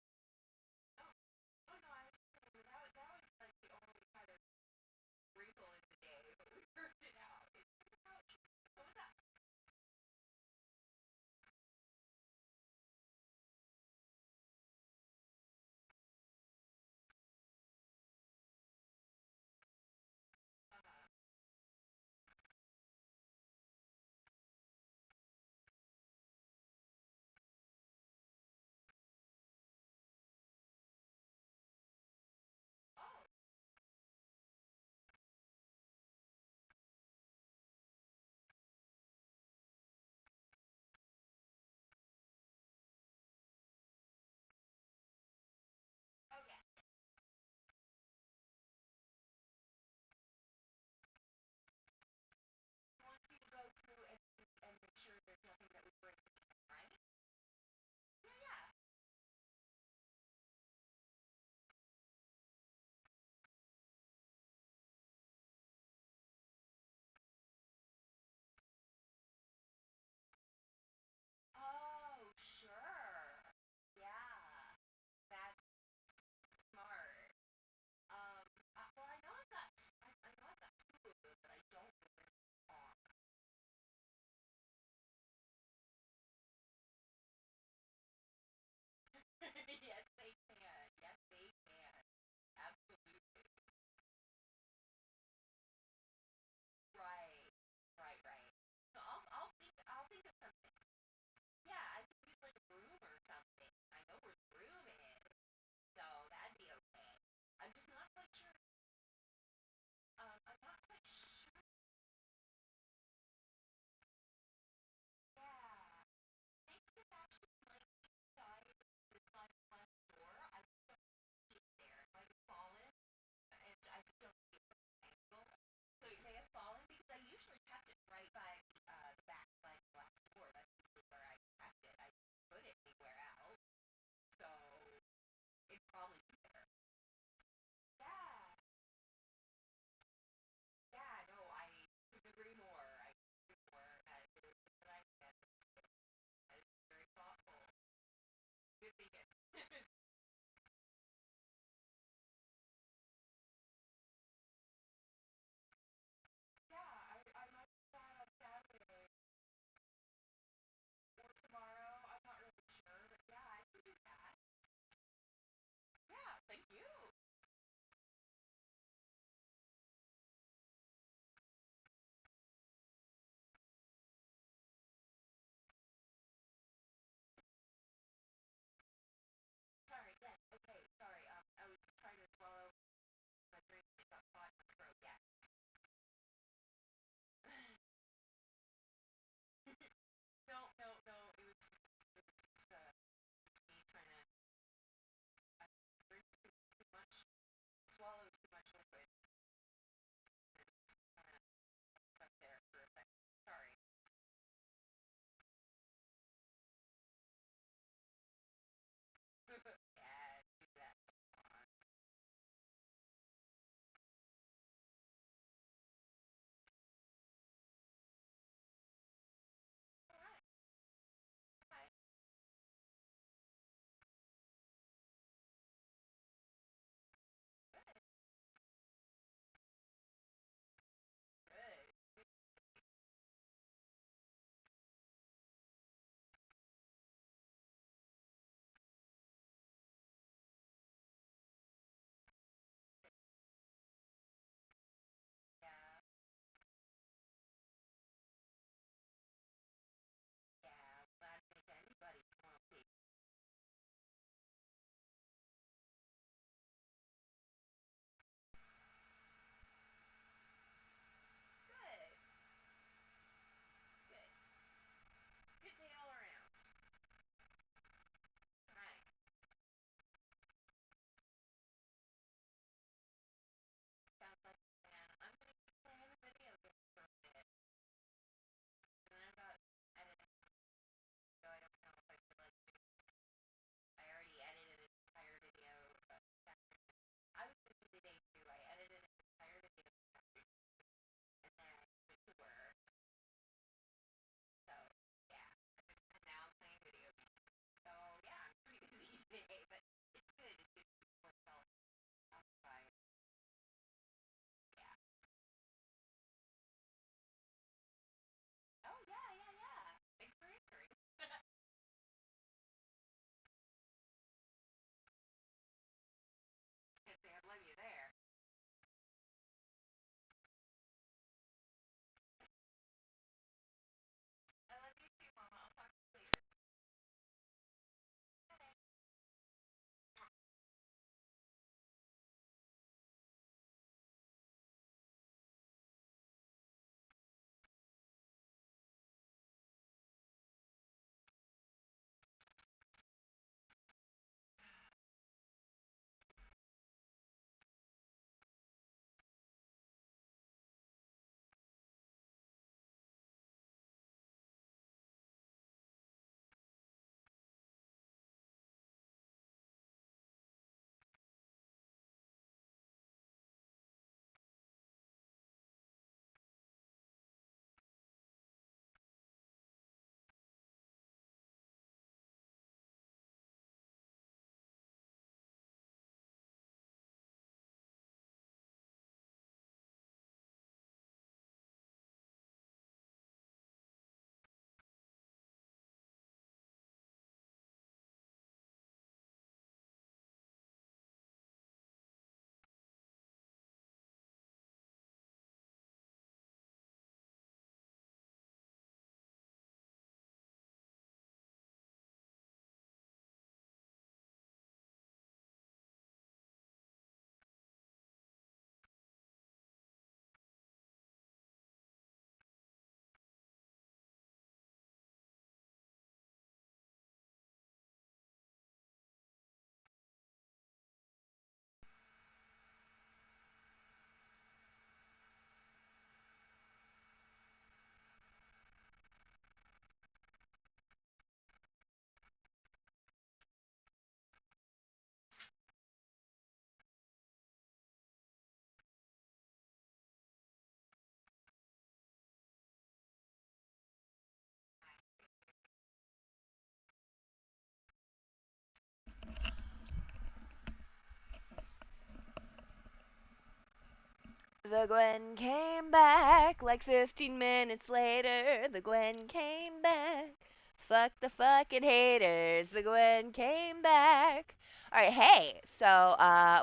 The Gwen came back like 15 minutes later. The Gwen came back. Fuck the fucking haters. The Gwen came back. Alright, hey. So,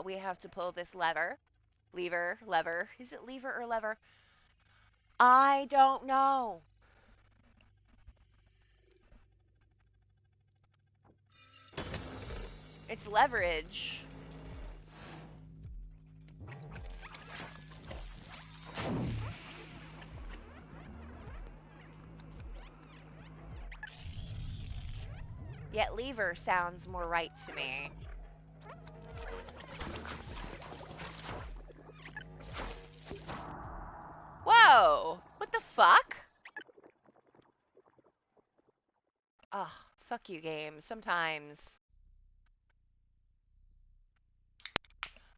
we have to pull this lever. Lever. Is it lever or lever? I don't know. It's leverage. Yet lever sounds more right to me. Whoa! What the fuck? Ugh, fuck you, game. Sometimes.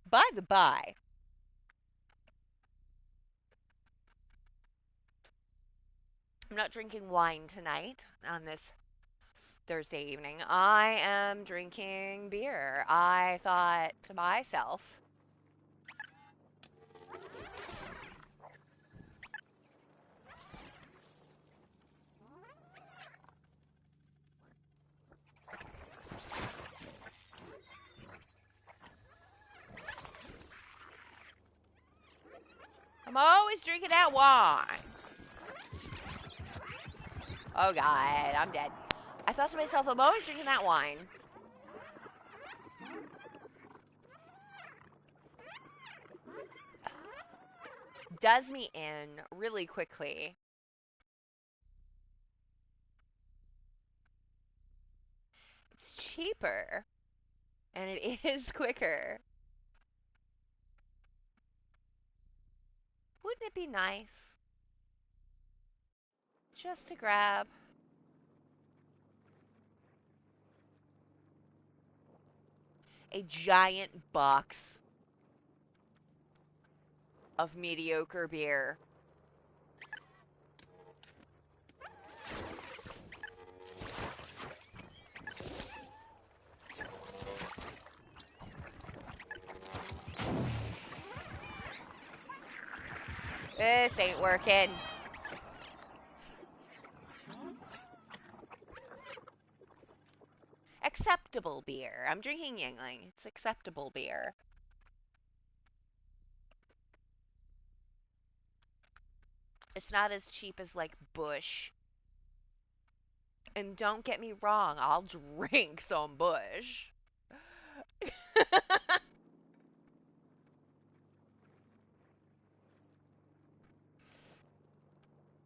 By the by, I'm not drinking wine tonight on this Thursday evening. I am drinking beer. I thought to myself, I'm always drinking that wine. Oh god, I'm dead. I thought to myself, I'm always drinking that wine. Does me in really quickly. It's cheaper. And it is quicker. Wouldn't it be nice just to grab a giant box of mediocre beer? This ain't working. Acceptable beer. I'm drinking Yingling. It's acceptable beer. It's not as cheap as like Bush. And don't get me wrong, I'll drink some Bush.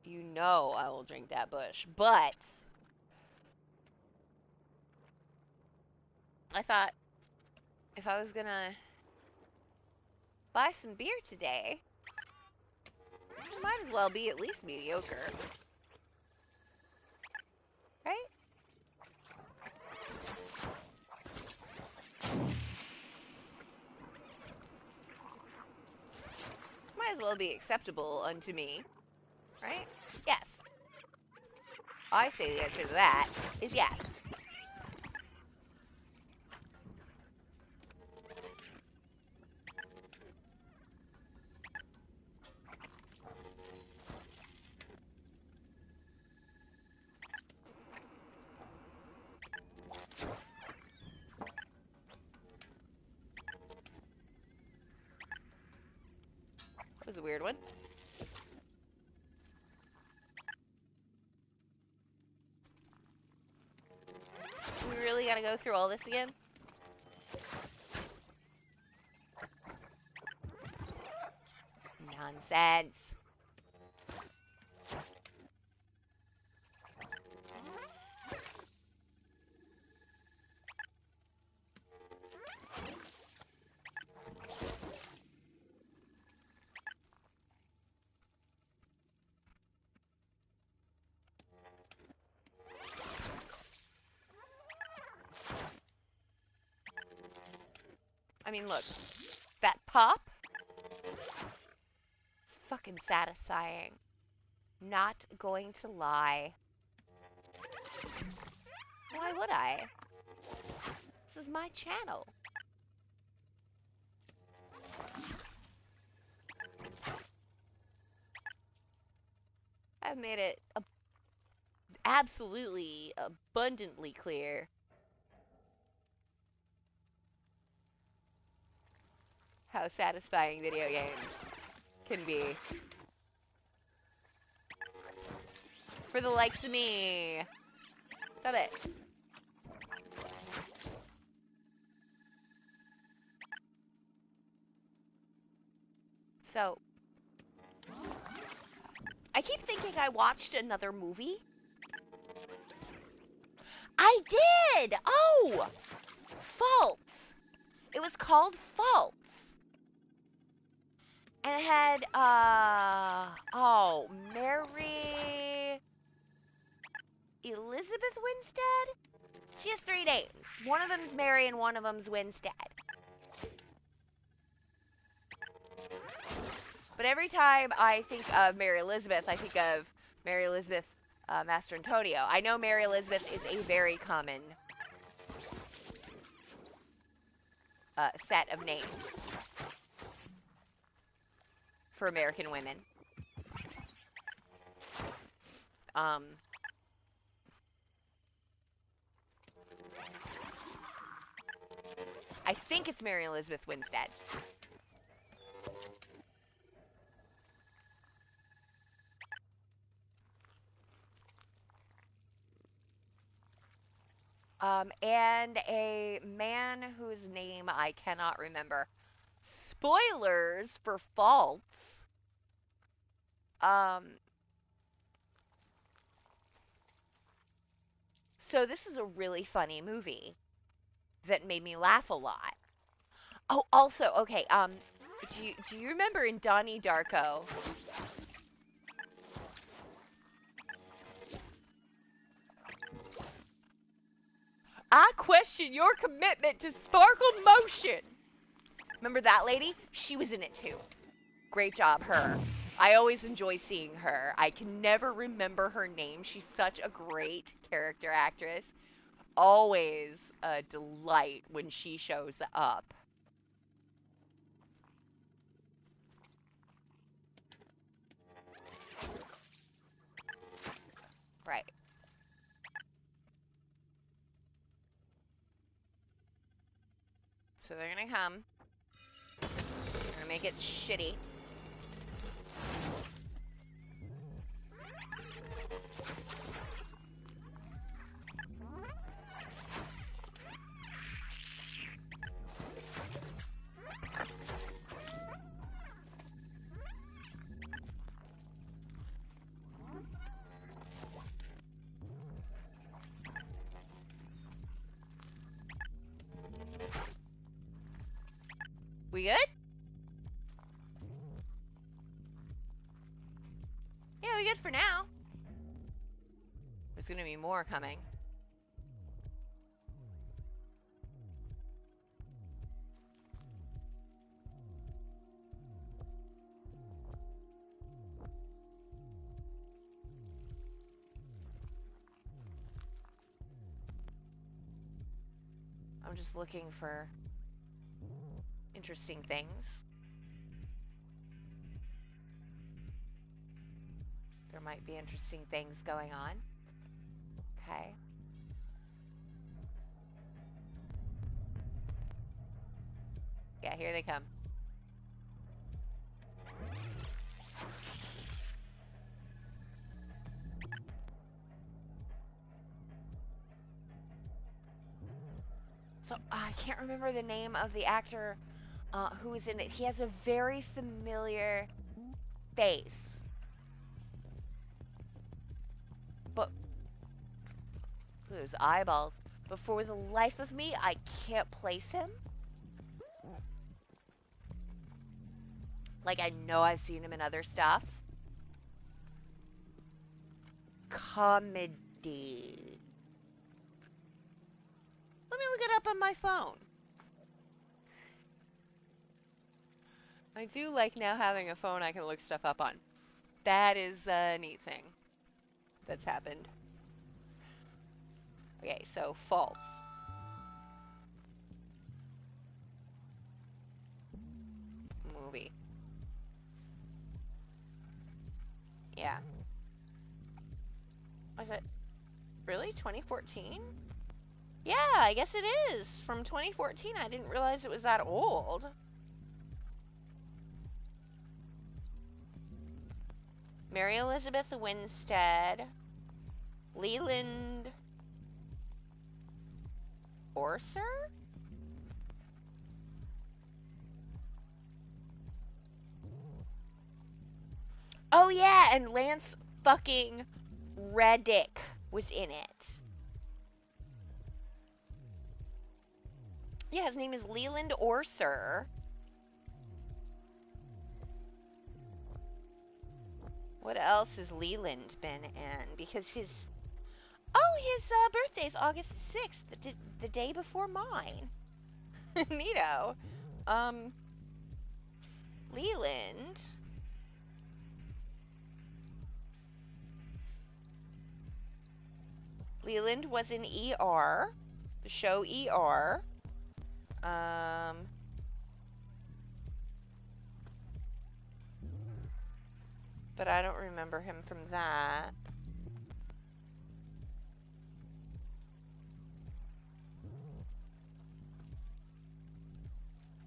You know I will drink that Bush. But I thought if I was gonna buy some beer today, it might as well be at least mediocre. Right? Might as well be acceptable unto me. Right? Yes. I say the answer to that is yes. That was a weird one. We really gotta go through all this again? Nonsense. I mean, look. That pop? It's fucking satisfying. Not going to lie. Why would I? This is my channel. I've made it absolutely abundantly clear how satisfying video games can be. For the likes of me. Stop it. So, keep thinking I watched another movie. I did! Oh! Faults. It was called Faults. And it had, Mary Elizabeth Winstead? She has 3 names. One of them's Mary and one of them's Winstead. But every time I think of Mary Elizabeth, I think of Mary Elizabeth Master Antonio. I know Mary Elizabeth is a very common set of names for American women. I think it's Mary Elizabeth Winstead. And a man whose name I cannot remember. Spoilers for Faults. So this is a really funny movie that made me laugh a lot. Oh, also, okay, do you remember in Donnie Darko? I question your commitment to sparkled motion. Remember that lady? She was in it too. Great job, her. I always enjoy seeing her. I can never remember her name. She's such a great character actress. Always a delight when she shows up. Right. So they're gonna come. They're gonna make it shitty. We good? Yeah, we good for now. There's gonna be more coming. I'm just looking for interesting things. There might be interesting things going on. Okay. Yeah, here they come. So, I can't remember the name of the actor who is in it. He has a very familiar face. But, those eyeballs. But for the life of me, I can't place him. Like, I know I've seen him in other stuff. Comedy. Let me look it up on my phone. I do like now having a phone I can look stuff up on. That is a neat thing that's happened. Okay, so Faults. Movie. Yeah. Was it really 2014? Yeah, I guess it is. From 2014. I didn't realize it was that old. Mary Elizabeth Winstead. Leland Orser? Oh yeah, and Lance fucking Reddick was in it. Yeah, his name is Leland Orser. What else has Leland been in? Because his birthday's August 6th, the day before mine. Neato. Leland. Leland was in ER, the show ER. But I don't remember him from that.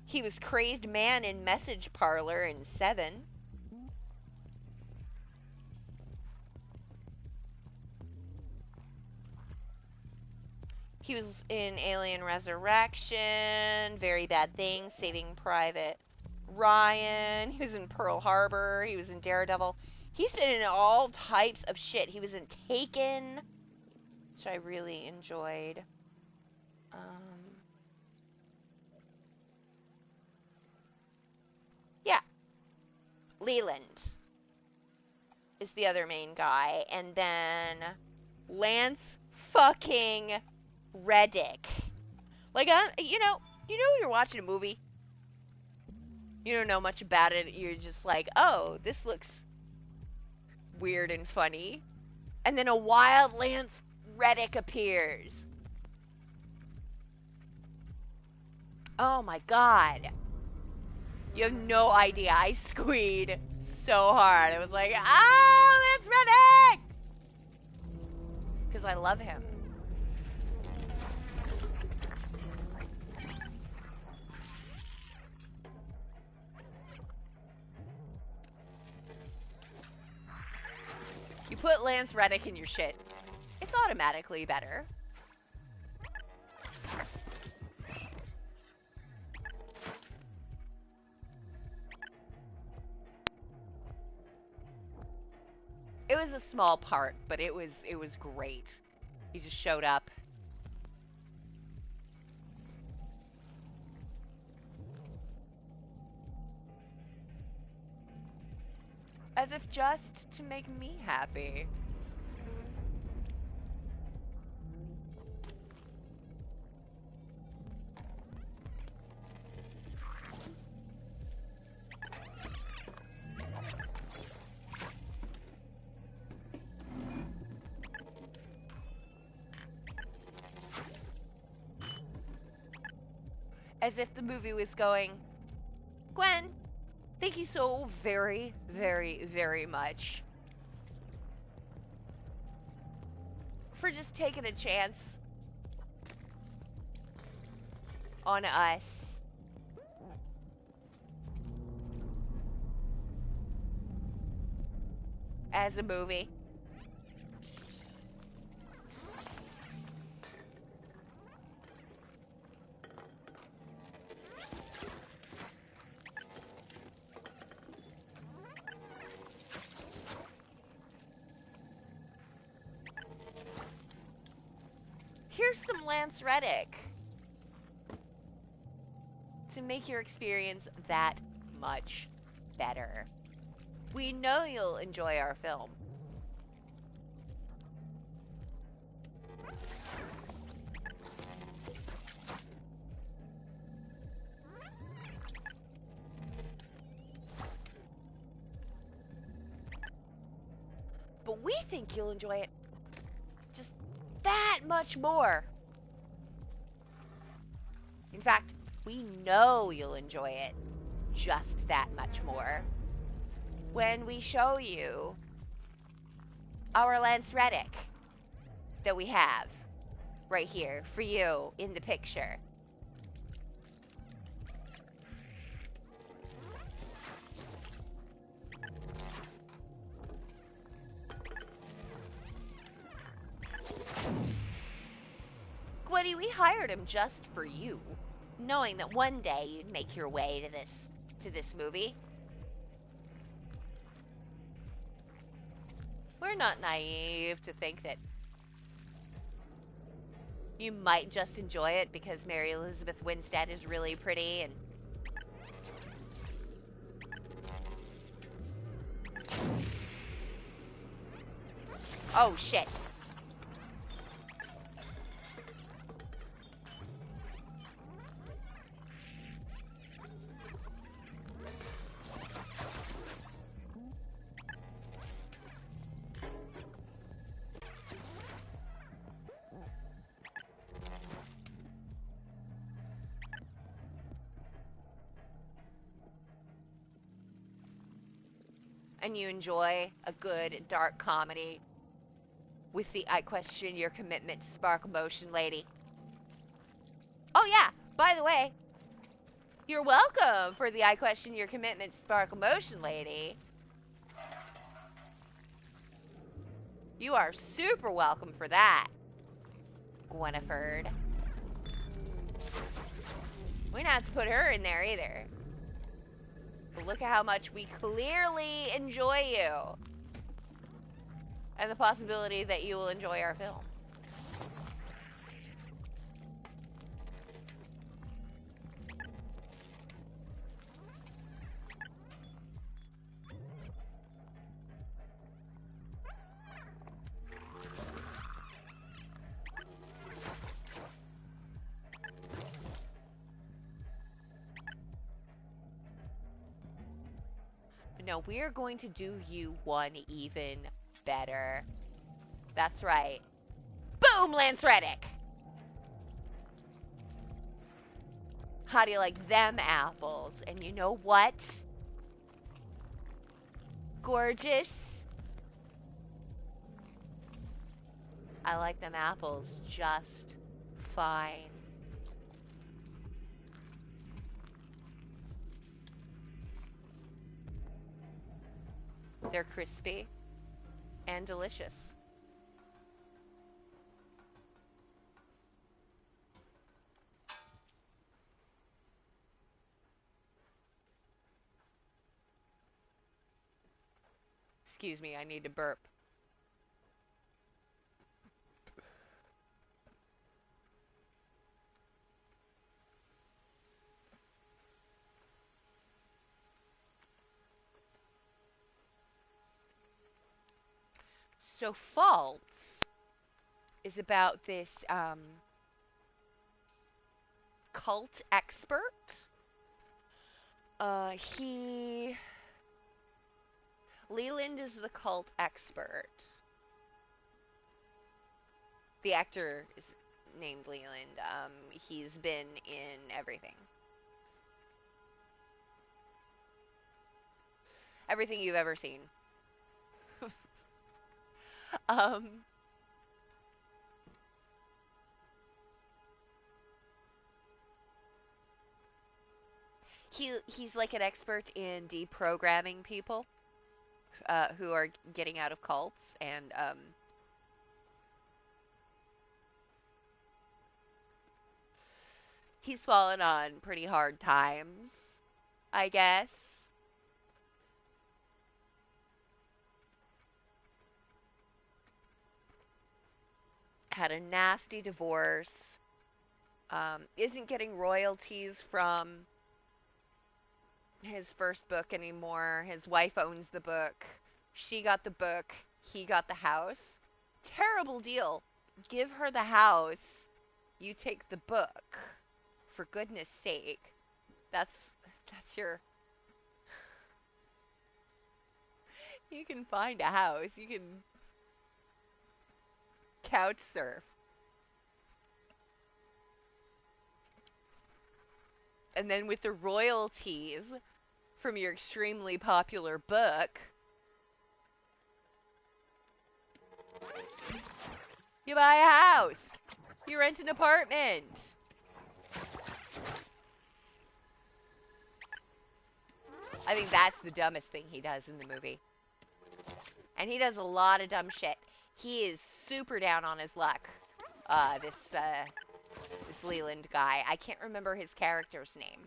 He was Crazed Man in Message Parlor in 7. He was in Alien Resurrection, Very Bad Things, Saving Private Ryan. He was in Pearl Harbor. He was in Daredevil. He's been in all types of shit. He was in Taken, which I really enjoyed. Yeah. Leland is the other main guy. And then Lance fucking Reddick. Like, you know you're watching a movie. You don't know much about it. You're just like, oh, this looks weird and funny. And then a wild Lance Reddick appears. Oh my god. You have no idea. I squeed so hard. I was like, Lance Reddick! Because I love him. You put Lance Reddick in your shit, it's automatically better. It was a small part, but it was great. He just showed up. As if just to make me happy. As if the movie was going, Gwen, thank you so very, very, very much for just taking a chance on us. As a movie. Here's some Lance Reddick to make your experience that much better. We know you'll enjoy our film. But we think you'll enjoy it just that much more. In fact, we know you'll enjoy it just that much more when we show you our Lance Reddick that we have right here for you in the picture. Gwenny, we hired him just for you, knowing that one day you'd make your way to this movie. We're not naive to think that you might just enjoy it because Mary Elizabeth Winstead is really pretty and... Oh, shit. And you enjoy a good dark comedy with the I question your commitment to spark emotion lady. Oh yeah, by the way, you're welcome for the I question your commitment to spark emotion lady. You are super welcome for that, Gwynethard. We don't have to put her in there either. But look at how much we clearly enjoy you. And the possibility that you will enjoy our film. No, we're going to do you one even better. That's right. Boom, Lance Reddick! How do you like them apples? And you know what? Gorgeous. I like them apples just fine. They're crispy and delicious. Excuse me, I need to burp. So Faults is about this cult expert. Leland is the cult expert. The actor is named Leland. He's been in everything. Everything you've ever seen. He's like an expert in deprogramming people who are getting out of cults, and he's fallen on pretty hard times, I guess. Had a nasty divorce. Isn't getting royalties from his first book anymore. His wife owns the book. She got the book. He got the house. Terrible deal. Give her the house. You take the book. For goodness sake. That's your... You can find a house. You can couch surf. And then with the royalties from your extremely popular book, you buy a house. You rent an apartment. I think that's the dumbest thing he does in the movie. And he does a lot of dumb shit. He is super down on his luck. This Leland guy. I can't remember his character's name.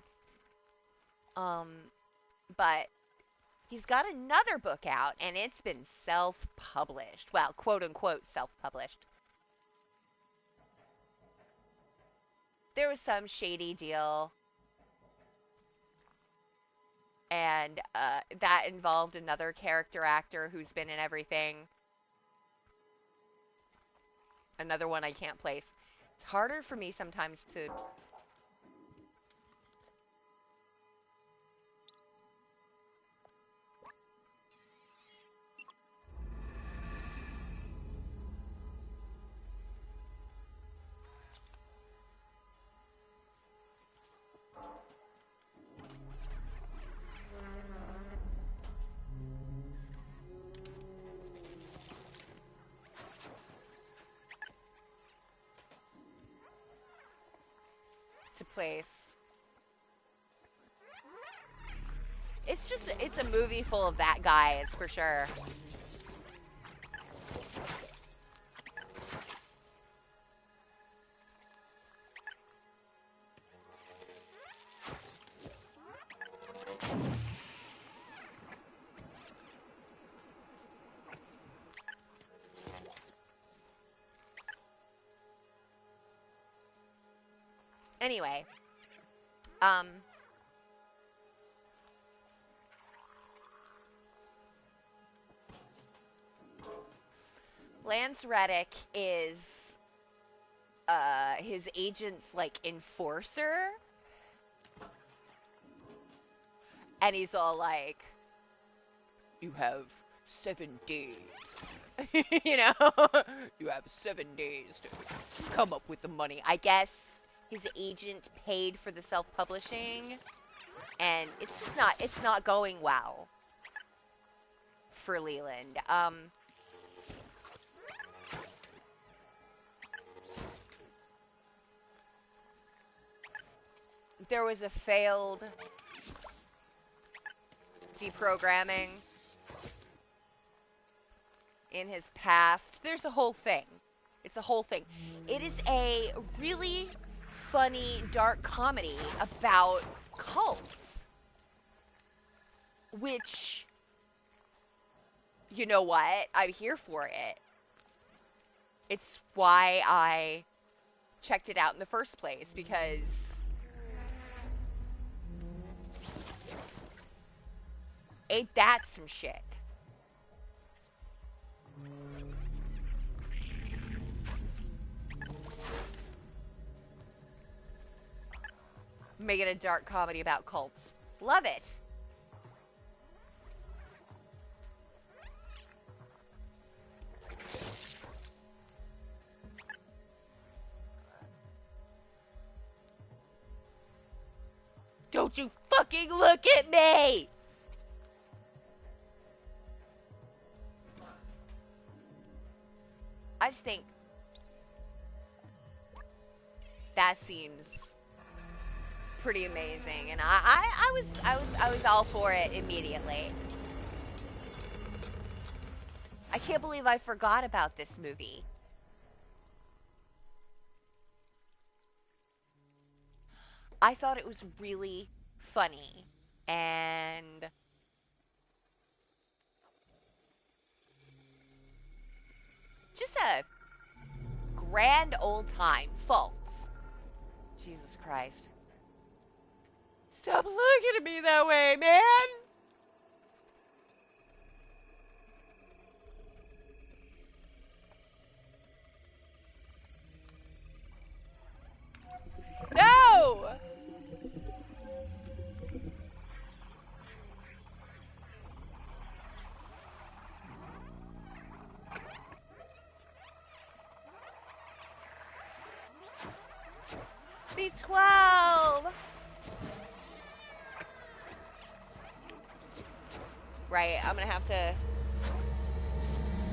But he's got another book out, and it's been self-published. Well, quote-unquote self-published. There was some shady deal, and that involved another character actor who's been in everything. Another one I can't place. It's harder for me sometimes to... place. It's a movie full of that guy, it's for sure. Anyway, Lance Reddick is, his agent's, like, enforcer, and he's all like, you have 7 days, you know, you have 7 days to come up with the money. I guess his agent paid for the self-publishing, and it's not going well for Leland. There was a failed deprogramming in his past. There's a whole thing. It's a whole thing. It is a really funny, dark comedy about cults. Which, you know what? I'm here for it. It's why I checked it out in the first place, because ain't that some shit? Making a dark comedy about cults. Love it. Don't you fucking look at me! I just think that seems pretty amazing, and I was all for it immediately. I can't believe I forgot about this movie. I thought it was really funny, and just a grand old time. False. Jesus Christ. Stop looking at me that way, man! No! B12! Right, I'm gonna have to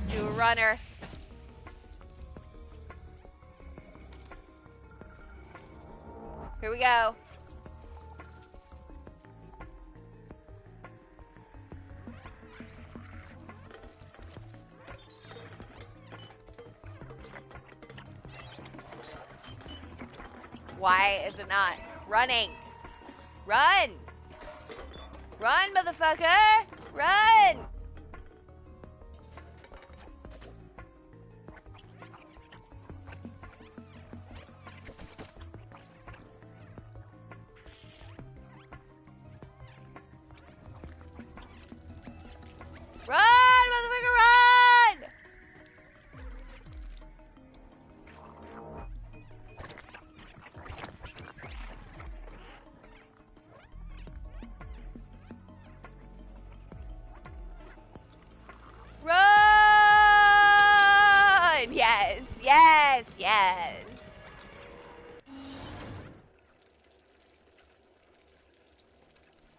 do a runner. Here we go. Why is it not running? Run! Run, motherfucker! Run! Run, motherfucker, run! Run! Yes, yes, yes.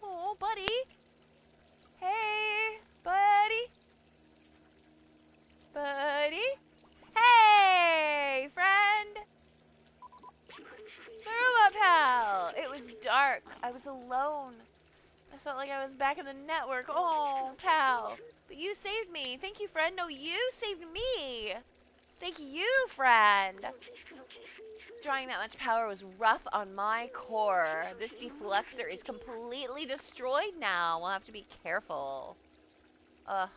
Oh, buddy. Hey, buddy. Buddy. Hey, friend. Saruma, pal. It was dark. I was alone. I felt like I was back in the network. Oh, pal. But you saved me. Thank you, friend. No, you saved me. Thank you, friend. Drawing that much power was rough on my core. This defluxer is completely destroyed now. We'll have to be careful. Ugh.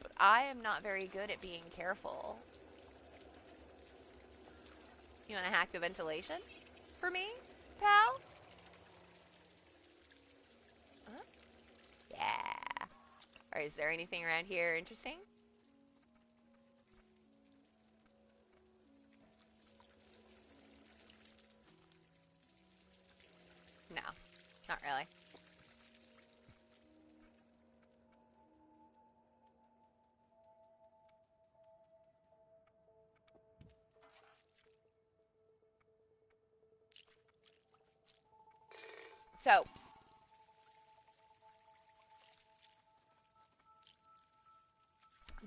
But I am not very good at being careful. You want to hack the ventilation for me, pal? Huh? Yeah. Alright, is there anything around here interesting? No, not really. So,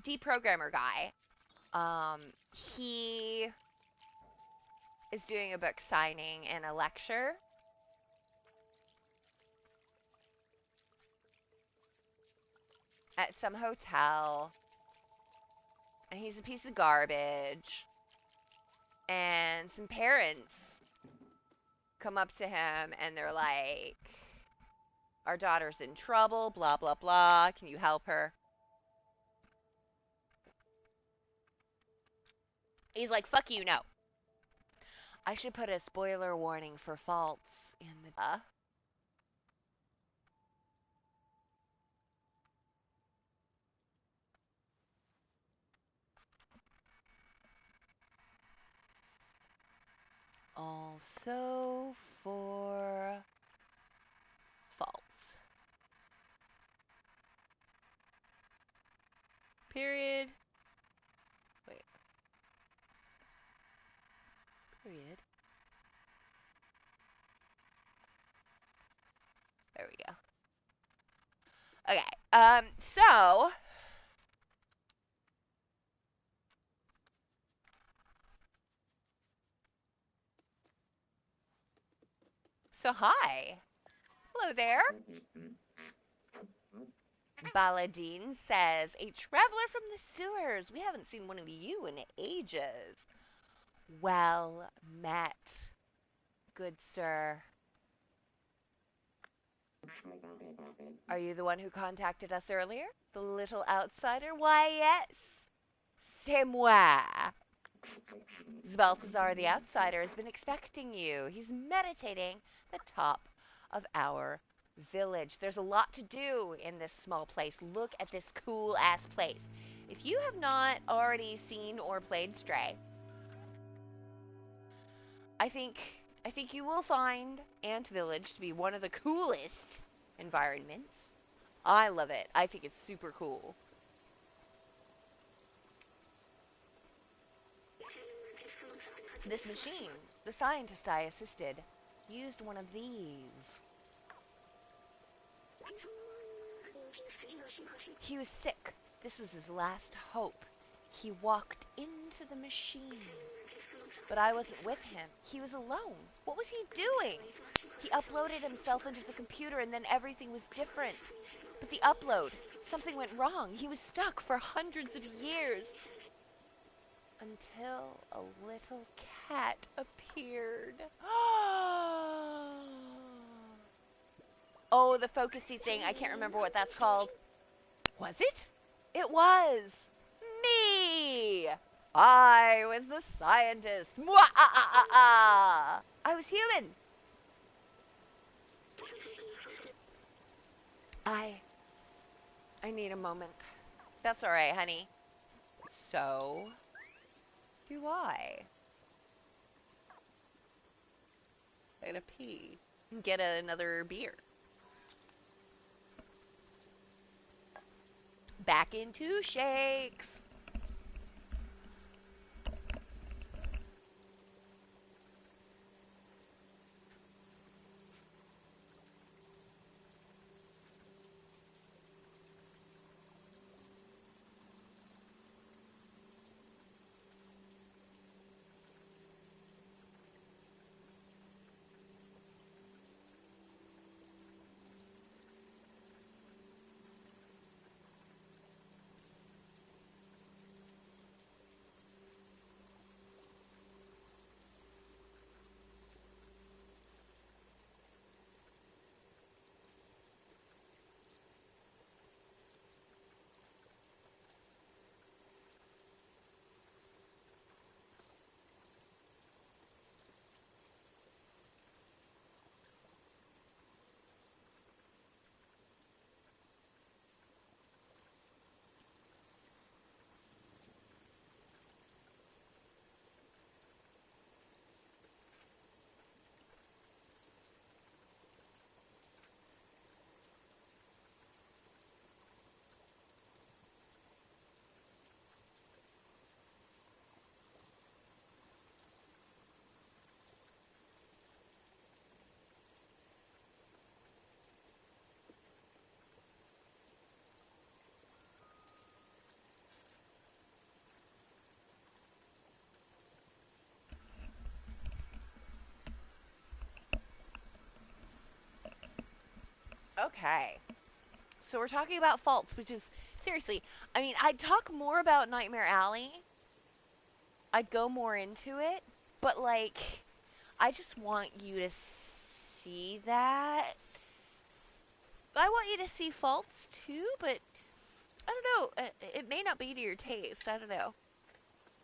deprogrammer guy, he is doing a book signing and a lecture. At some hotel, and he's a piece of garbage, and some parents come up to him and they're like, our daughter's in trouble, blah blah blah, can you help her? He's like, fuck you, no. I should put a spoiler warning for faults in the also for faults. Period. Wait. Period. There we go. Okay. So hi. Hello there. Baladine says, a traveler from the sewers. We haven't seen one of you in ages. Well met, good sir. Are you the one who contacted us earlier? The little outsider? Why, yes. C'est moi. Balthazar the outsider has been expecting you. He's meditating at the top of our village. There's a lot to do in this small place. Look at this cool ass place. If you have not already seen or played Stray, I think you will find Ant Village to be one of the coolest environments. I love it. I think it's super cool. This machine, the scientist I assisted, used one of these. He was sick. This was his last hope. He walked into the machine. But I wasn't with him. He was alone. What was he doing? He uploaded himself into the computer and then everything was different. But the upload, something went wrong. He was stuck for hundreds of years. Until a little cat appeared. Oh, the focusy thing. I can't remember what that's called. Was it? It was. Me! I was the scientist. Mwah-ah-ah-ah-ah. I was human. I I need a moment. That's alright, honey. So do I. I gotta pee. Get another beer. Back into shakes. Okay. So we're talking about faults, which is seriously, I mean, I'd talk more about Nightmare Alley. I'd go more into it, but like I just want you to see that. I want you to see faults too, but I don't know. It may not be to your taste. I don't know.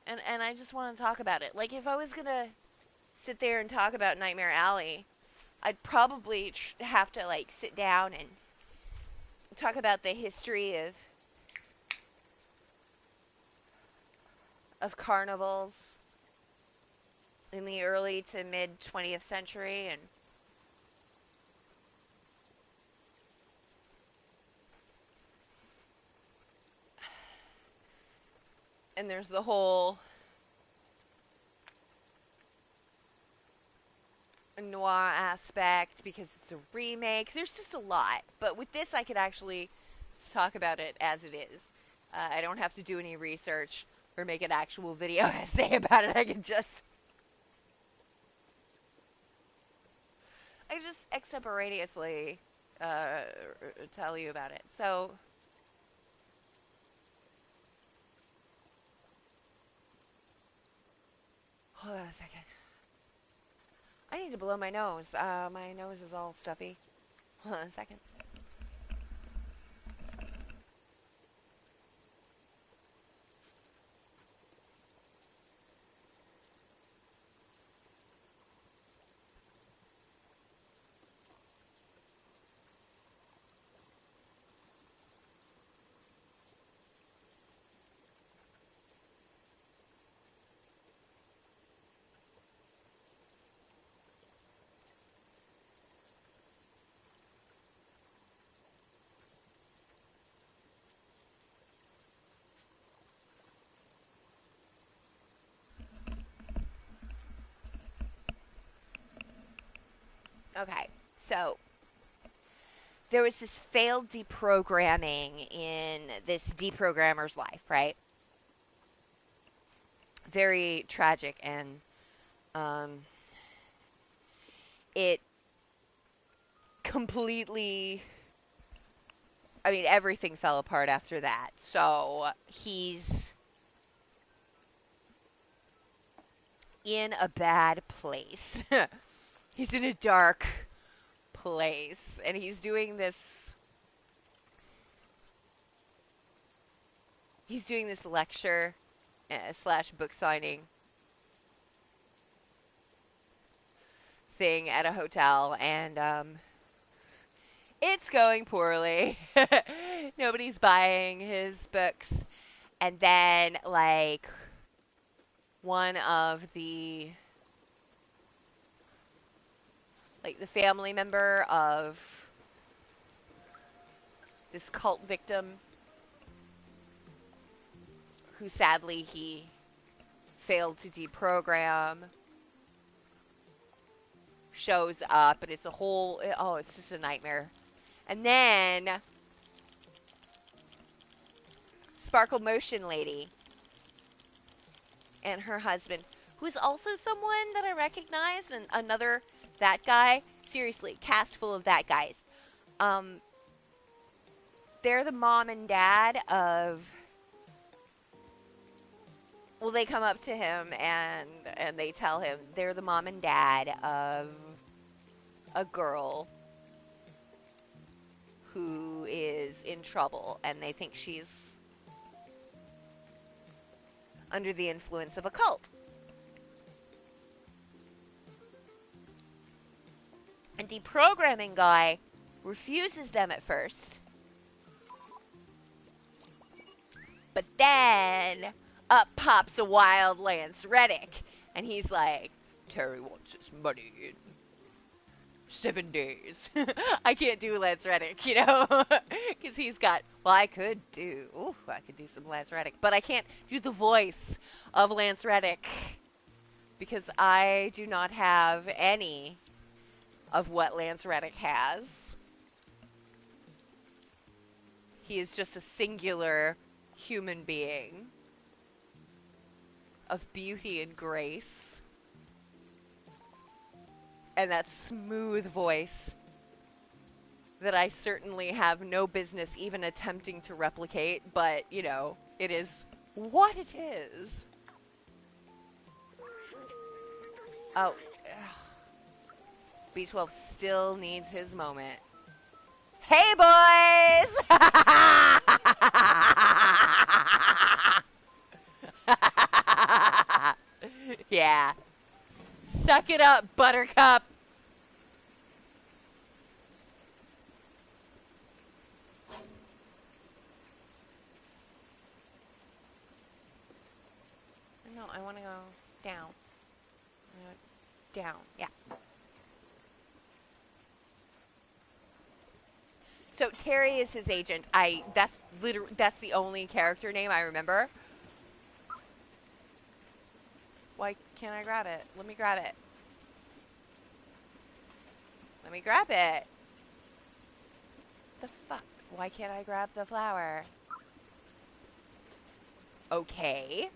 And I just want to talk about it. Like if I was gonna sit there and talk about Nightmare Alley, I'd probably have to like sit down and talk about the history of carnivals in the early to mid 20th century and there's the whole noir aspect because it's a remake. There's just a lot. But with this, I could actually talk about it as it is. I don't have to do any research or make an actual video essay about it. I just extemporaneously uh, tell you about it. So, hold on a second. I need to blow my nose. My nose is all stuffy. Hold on a second. Okay, so there was this failed deprogramming in this deprogrammer's life, right? Very tragic, and um, it completely. I mean, everything fell apart after that. So he's in a bad place. He's in a dark place, and he's doing this lecture slash book signing thing at a hotel, and it's going poorly. Nobody's buying his books. And then, like, one of the family member of this cult victim, who sadly he failed to deprogram, shows up, and it's a whole, it's just a nightmare. And then Sparkle Motion Lady and her husband, who's also someone that I recognized, and another that guy. Seriously, cast full of that guys. They're the mom and dad of. Well, they come up to him and they tell him they're the mom and dad of a girl who is in trouble, and they think she's under the influence of a cult. And deprogramming guy refuses them at first. But then up pops a wild Lance Reddick, and he's like, Terry wants his money in 7 days. I can't do Lance Reddick, you know, because he's got, well, I could do some Lance Reddick, but I can't do the voice of Lance Reddick because I do not have any of what Lance Reddick has. He is just a singular human being of beauty and grace, and that smooth voice that I certainly have no business even attempting to replicate, but, you know, it is what it is. Oh, B12 still needs his moment. Hey, boys! Yeah. Suck it up, Buttercup. No, I want to go down. Down, yeah. So Terry is his agent. That's the only character name I remember. Why can't I grab it? Let me grab it. Let me grab it. The fuck? Why can't I grab the flower? Okay.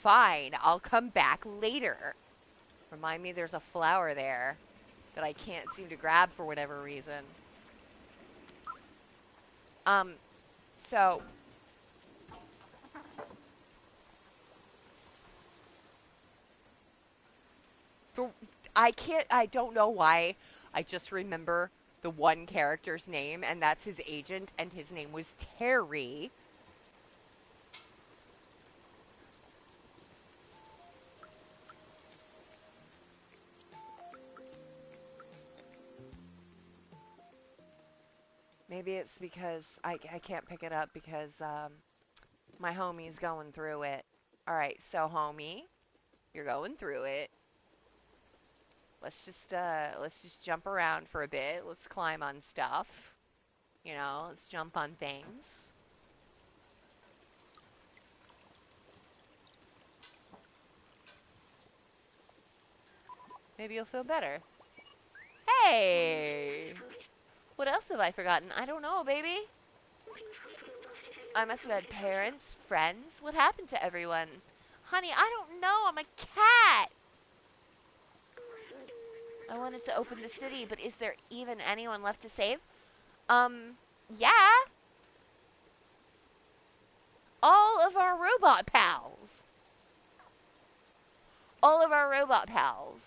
Fine, I'll come back later. Remind me there's a flower there that I can't seem to grab for whatever reason. So I don't know why I just remember the one character's name, and that's his agent, and his name was Terry. Maybe it's because I can't pick it up because my homie's going through it. Alright, so homie, you're going through it. Let's just jump around for a bit. Let's climb on stuff. You know, let's jump on things. Maybe you'll feel better. Hey! What else have I forgotten? I don't know, baby. I must have had parents, friends. What happened to everyone? Honey, I don't know. I'm a cat. I wanted to open the city, but is there even anyone left to save? Yeah. All of our robot pals. All of our robot pals.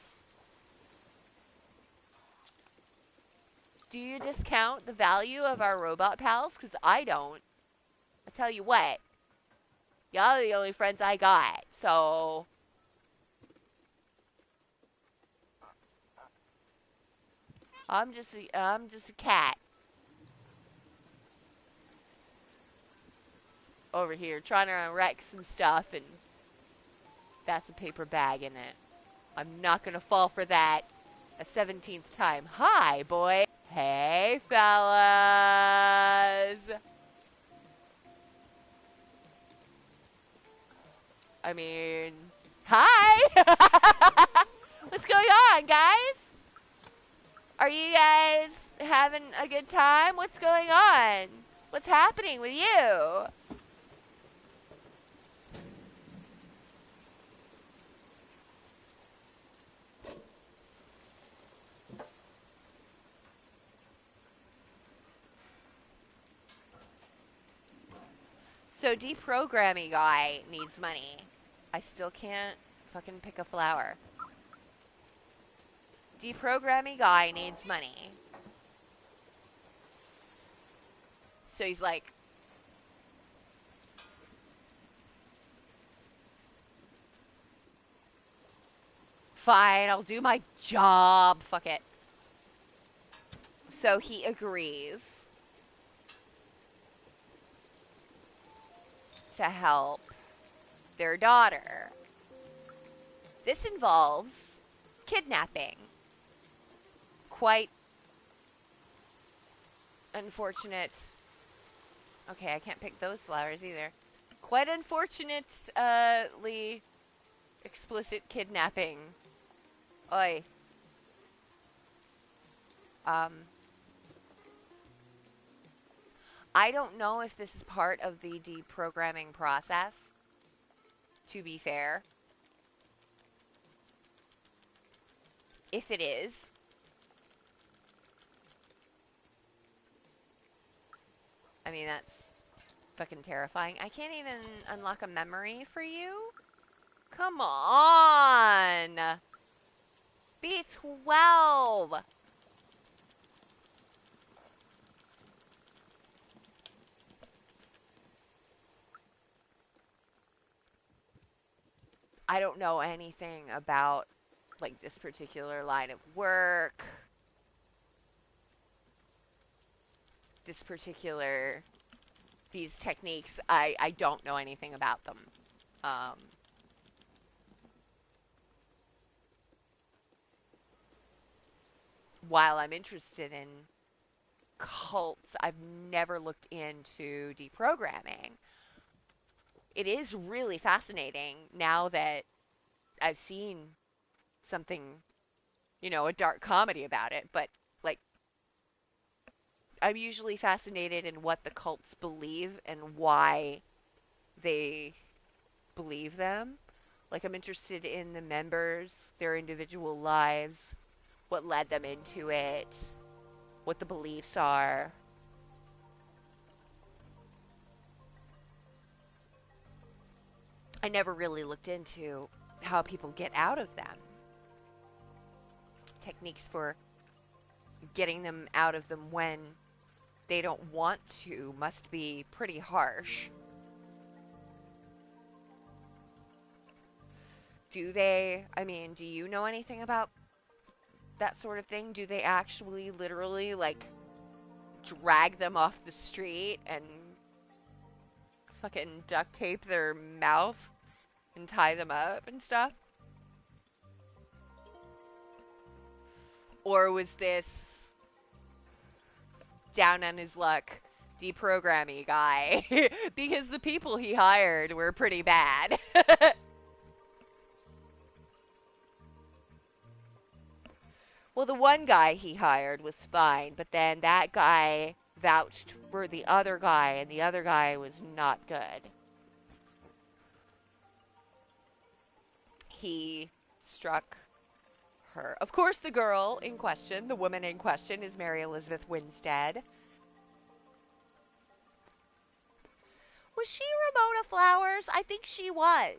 Do you discount the value of our robot pals? Because I don't. I tell you what, y'all are the only friends I got, so... I'm just a cat. Over here, trying to wreck some stuff, and that's a paper bag in it. I'm not gonna fall for that a 17th time. Hi, boy. Hey, fellas. I mean, hi. What's going on, guys? Are you guys having a good time? What's going on? What's happening with you? So deprogramming guy needs money. I still can't fucking pick a flower. Deprogramming guy needs money. So he's like, fine, I'll do my job. Fuck it. So he agrees to help their daughter. This involves kidnapping. Quite unfortunate. Okay, I can't pick those flowers either. Quite unfortunately explicit kidnapping. Oi. I don't know if this is part of the deprogramming process, to be fair. If it is, I mean, that's fucking terrifying. I can't even unlock a memory for you? Come on! B12! I don't know anything about, like, this particular line of work. These techniques, I don't know anything about them. While I'm interested in cults, I've never looked into deprogramming. It is really fascinating now that I've seen something, a dark comedy about it, but, like, I'm usually fascinated in what the cults believe and why they believe them. Like, I'm interested in the members, their individual lives, what led them into it, what the beliefs are. I never really looked into how people get out of them. Techniques for getting them out of them when they don't want to must be pretty harsh. Do you know anything about that sort of thing? Do they actually literally, like, drag them off the street and fucking duct tape their mouth and tie them up and stuff? Or was this down on his luck deprogramming guy? Because the people he hired were pretty bad. Well, the one guy he hired was fine, but then that guy vouched for the other guy, and the other guy was not good. He struck her. Of course, the girl in question, the woman in question, is Mary Elizabeth Winstead. Was she Ramona Flowers? I think she was.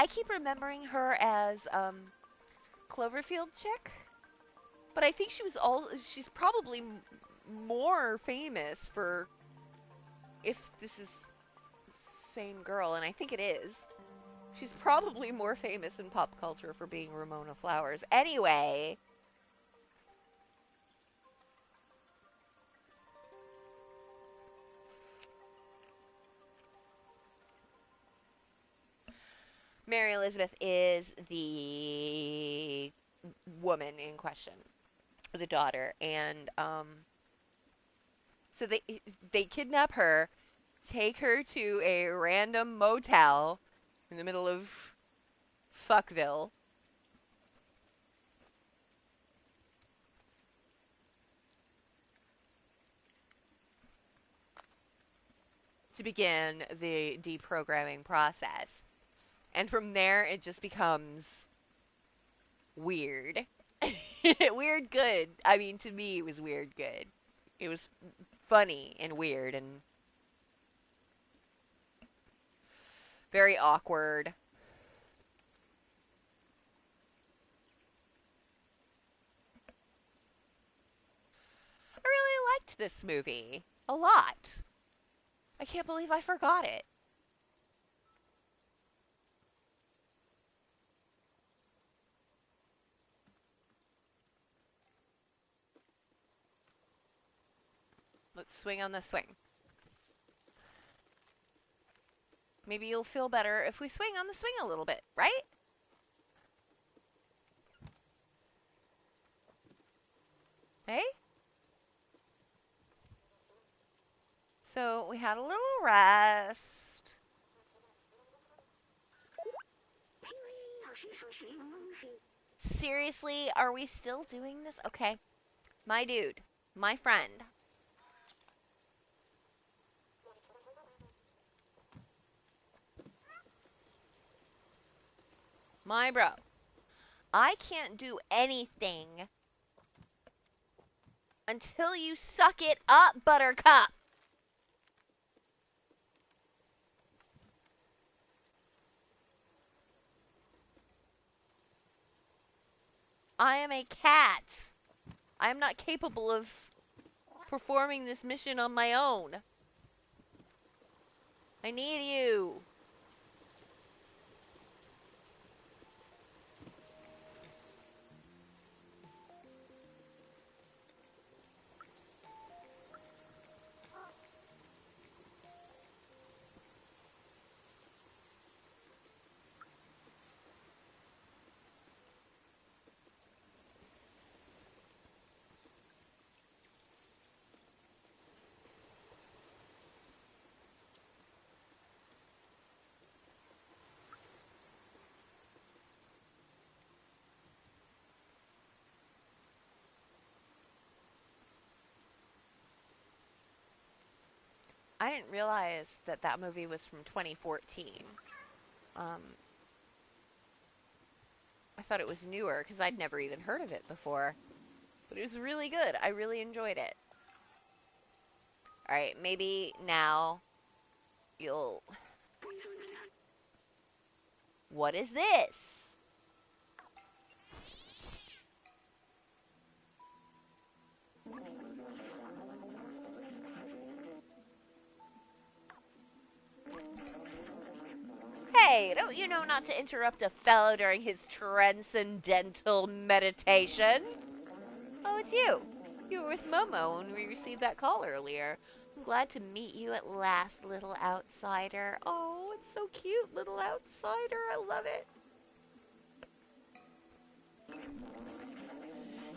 I keep remembering her as Cloverfield chick, but I think she's probably more famous for, if this is same girl, and I think it is. She's probably more famous in pop culture for being Ramona Flowers. Anyway, Mary Elizabeth is the woman in question, the daughter, and so they kidnap her, take her to a random motel in the middle of Fuckville, to begin the deprogramming process. And from there, it just becomes weird. Weird good. I mean, to me, it was weird good. It was funny and weird and very awkward. I really liked this movie a lot. I can't believe I forgot it. Let's swing on the swing. Maybe you'll feel better if we swing on the swing a little bit, right? Hey? So we had a little rest. Seriously, are we still doing this? Okay. My dude. My friend. My bro. I can't do anything until you suck it up, Buttercup. I am a cat. I am not capable of performing this mission on my own. I need you. I didn't realize that that movie was from 2014. Um, I thought it was newer because I'd never even heard of it before. But it was really good. I really enjoyed it. Alright, maybe now you'll... What is this? Hey, don't you know not to interrupt a fellow during his transcendental meditation? Oh, it's you. You were with Momo when we received that call earlier. I'm glad to meet you at last, little outsider. Oh, it's so cute, little outsider. I love it.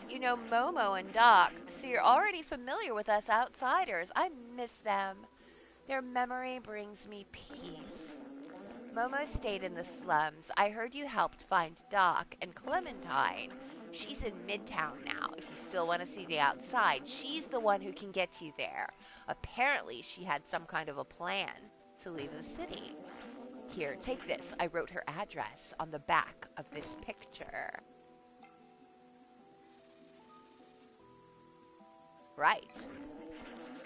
You know Momo and Doc, so you're already familiar with us outsiders. I miss them. Their memory brings me peace. Momo stayed in the slums. I heard you helped find Doc and Clementine. She's in Midtown now. If you still want to see the outside, she's the one who can get you there. Apparently, she had some kind of a plan to leave the city. Here, take this. I wrote her address on the back of this picture. Right.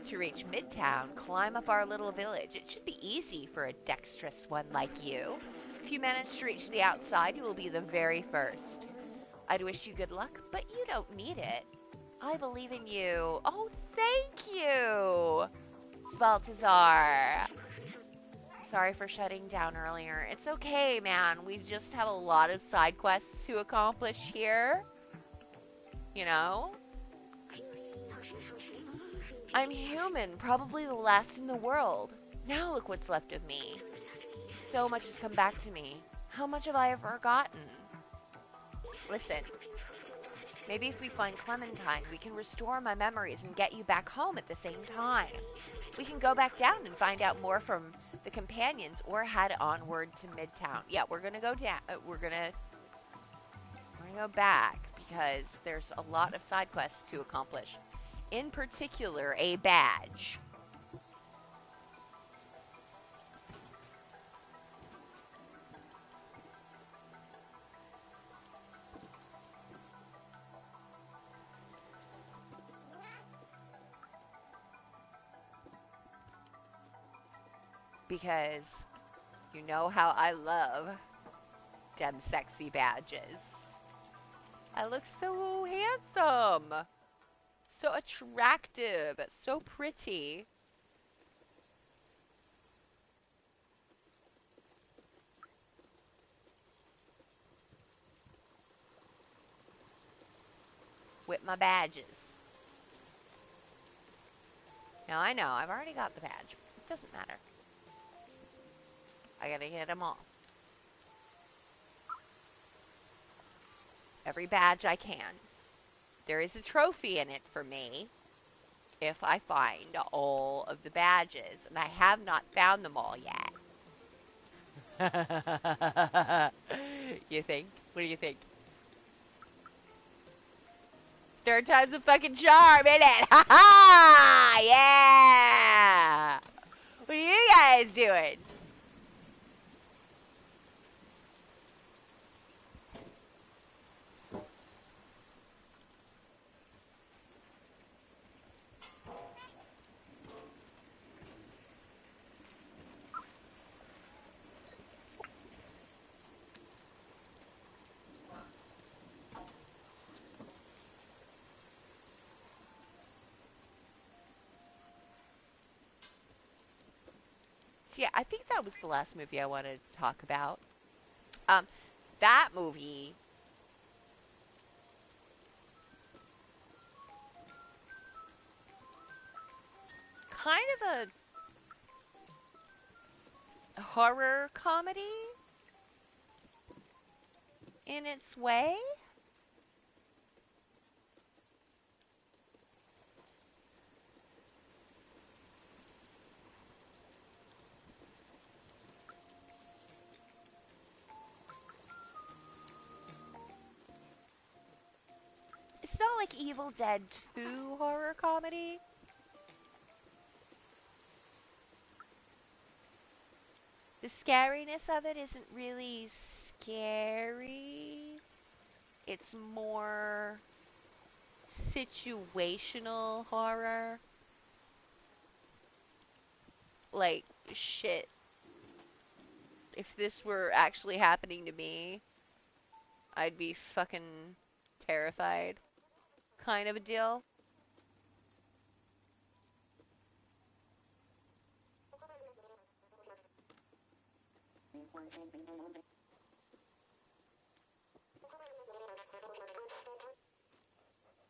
To reach Midtown, climb up our little village. It should be easy for a dexterous one like you. If you manage to reach the outside, you will be the very first. I'd wish you good luck, but you don't need it. I believe in you. Oh, thank you, Baltazar. Sorry for shutting down earlier. It's okay, man. We just have a lot of side quests to accomplish here. You know? I'm human, probably the last in the world. Now look what's left of me. So much has come back to me. How much have I forgotten? Listen. Maybe if we find Clementine, we can restore my memories and get you back home at the same time. We can go back down and find out more from the companions or head onward to Midtown. Yeah, we're gonna go down. We're gonna go back because there's a lot of side quests to accomplish. In particular, a badge. Because you know how I love dem sexy badges. I look so handsome, so attractive, so pretty. With my badges. Now I know, I've already got the badge. It doesn't matter. I gotta get them all. Every badge I can. There is a trophy in it for me if I find all of the badges, and I have not found them all yet. You think? What do you think? Third time's a fucking charm, isn't it? Ha ha! Yeah! What are you guys doing? So yeah, I think that was the last movie I wanted to talk about. That movie kind of a horror comedy in its way. It's not like Evil Dead 2 horror comedy. The scariness of it isn't really scary. It's more situational horror. Like, shit. If this were actually happening to me, I'd be fucking terrified. Kind of a deal.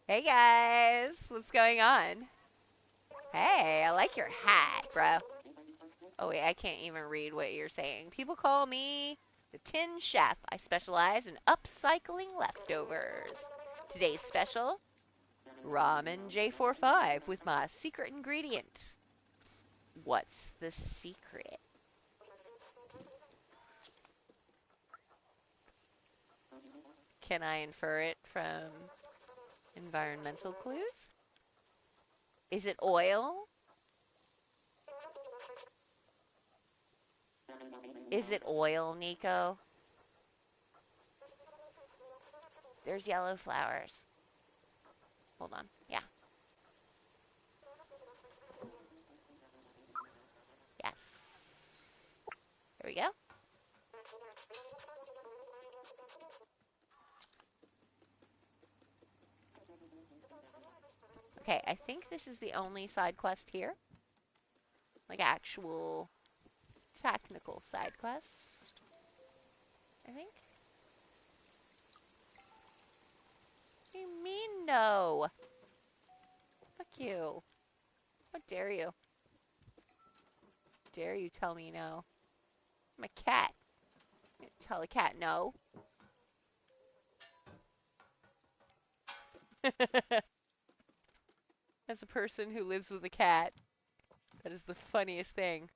Hey guys, what's going on? Hey, I like your hat, bro. Oh wait, I can't even read what you're saying. People call me the Tin Chef. I specialize in upcycling leftovers. Today's special, Ramen J45 with my secret ingredient. What's the secret? Can I infer it from environmental clues? Is it oil? Is it oil, Nico? There's yellow flowers. Hold on. Yeah. Yes. There we go. Okay, I think this is the only side quest here. Like actual technical side quest. I think. What do you mean no? Fuck you. How dare you? Dare you tell me no? I'm a cat. You can't tell a cat no. As a person who lives with a cat, that is the funniest thing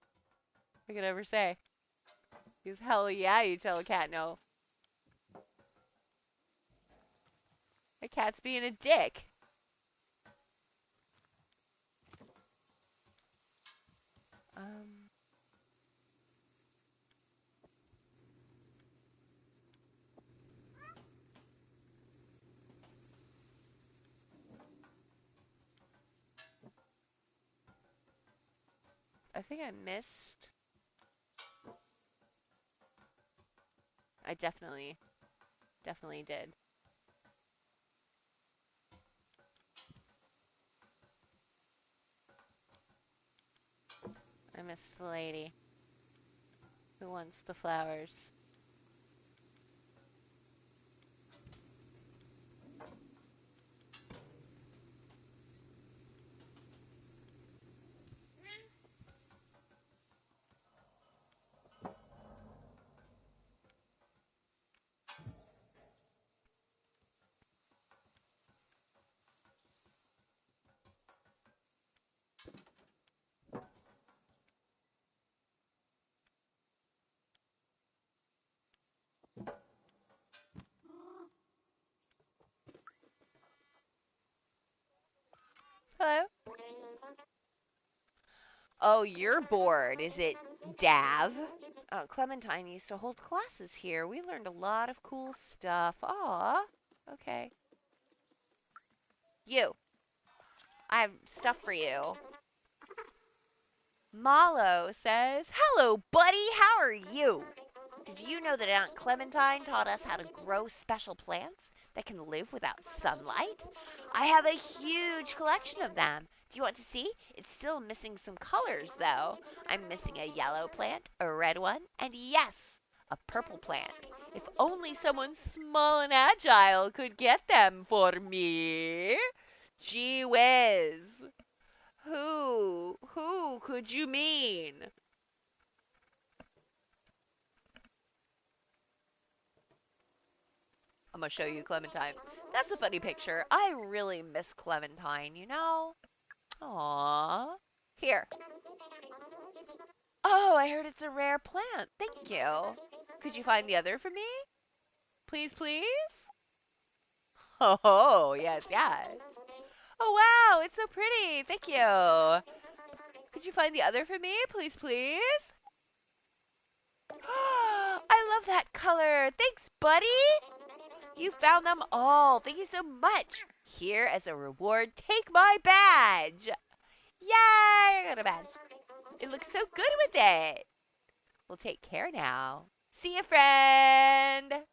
I could ever say. Because hell yeah, you tell a cat no. A cat's being a dick. Um, I think I missed. I definitely did. I missed the lady who wants the flowers. Hello? Oh, you're bored, is it, Dav? Oh, Clementine used to hold classes here. We learned a lot of cool stuff. Aw. Okay. You. I have stuff for you. Malo says, "Hello, buddy. How are you? Did you know that Aunt Clementine taught us how to grow special plants that can live without sunlight? I have a huge collection of them. Do you want to see? It's still missing some colors, though. I'm missing a yellow plant, a red one, and yes, a purple plant. If only someone small and agile could get them for me. Gee whiz. Who could you mean?" I'm gonna show you Clementine. That's a funny picture. I really miss Clementine, you know? Aww. Here. Oh, I heard it's a rare plant. Thank you. Could you find the other for me? Please, please? Oh, yes, yes. Oh, wow, it's so pretty. Thank you. Could you find the other for me? Please, please? I love that color. Thanks, buddy. You found them all. Thank you so much. Here, as a reward, take my badge. Yay, I got a badge. It looks so good with it. Well, take care now. See ya, friend. All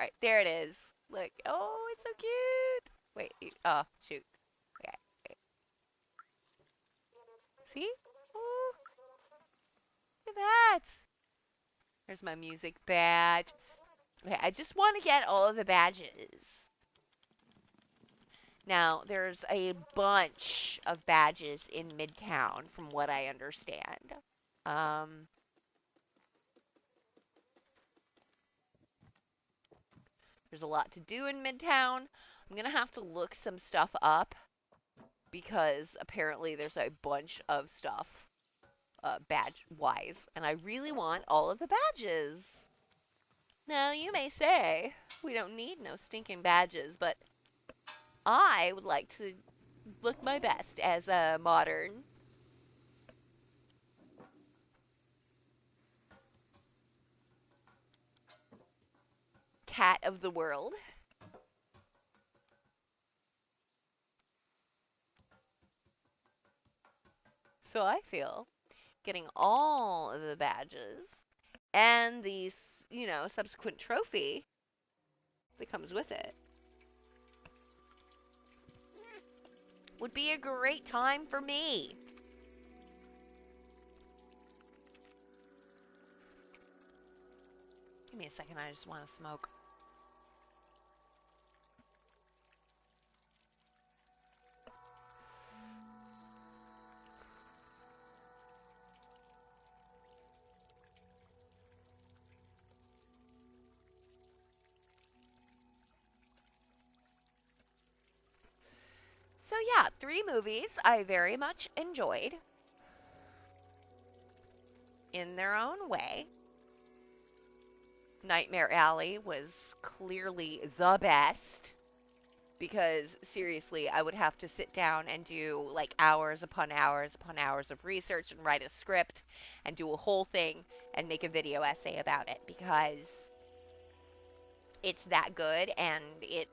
right, there it is. Look. Oh, it's so cute. Wait. Oh, shoot. Okay. Wait. See? Oh, look at that. There's my music badge. Okay, I just want to get all of the badges. Now, there's a bunch of badges in Midtown, from what I understand. Um, there's a lot to do in Midtown. I'm gonna have to look some stuff up because apparently there's a bunch of stuff badge-wise, and I really want all of the badges. Now, you may say, we don't need no stinking badges, but I would like to look my best as a modern cat of the world. So I feel getting all of the badges and the, subsequent trophy that comes with it would be a great time for me. Give me a second, I just want to smoke. So yeah, 3 movies I very much enjoyed in their own way. Nightmare Alley was clearly the best because seriously, I would have to sit down and do like hours upon hours upon hours of research and write a script and do a whole thing and make a video essay about it because it's that good and it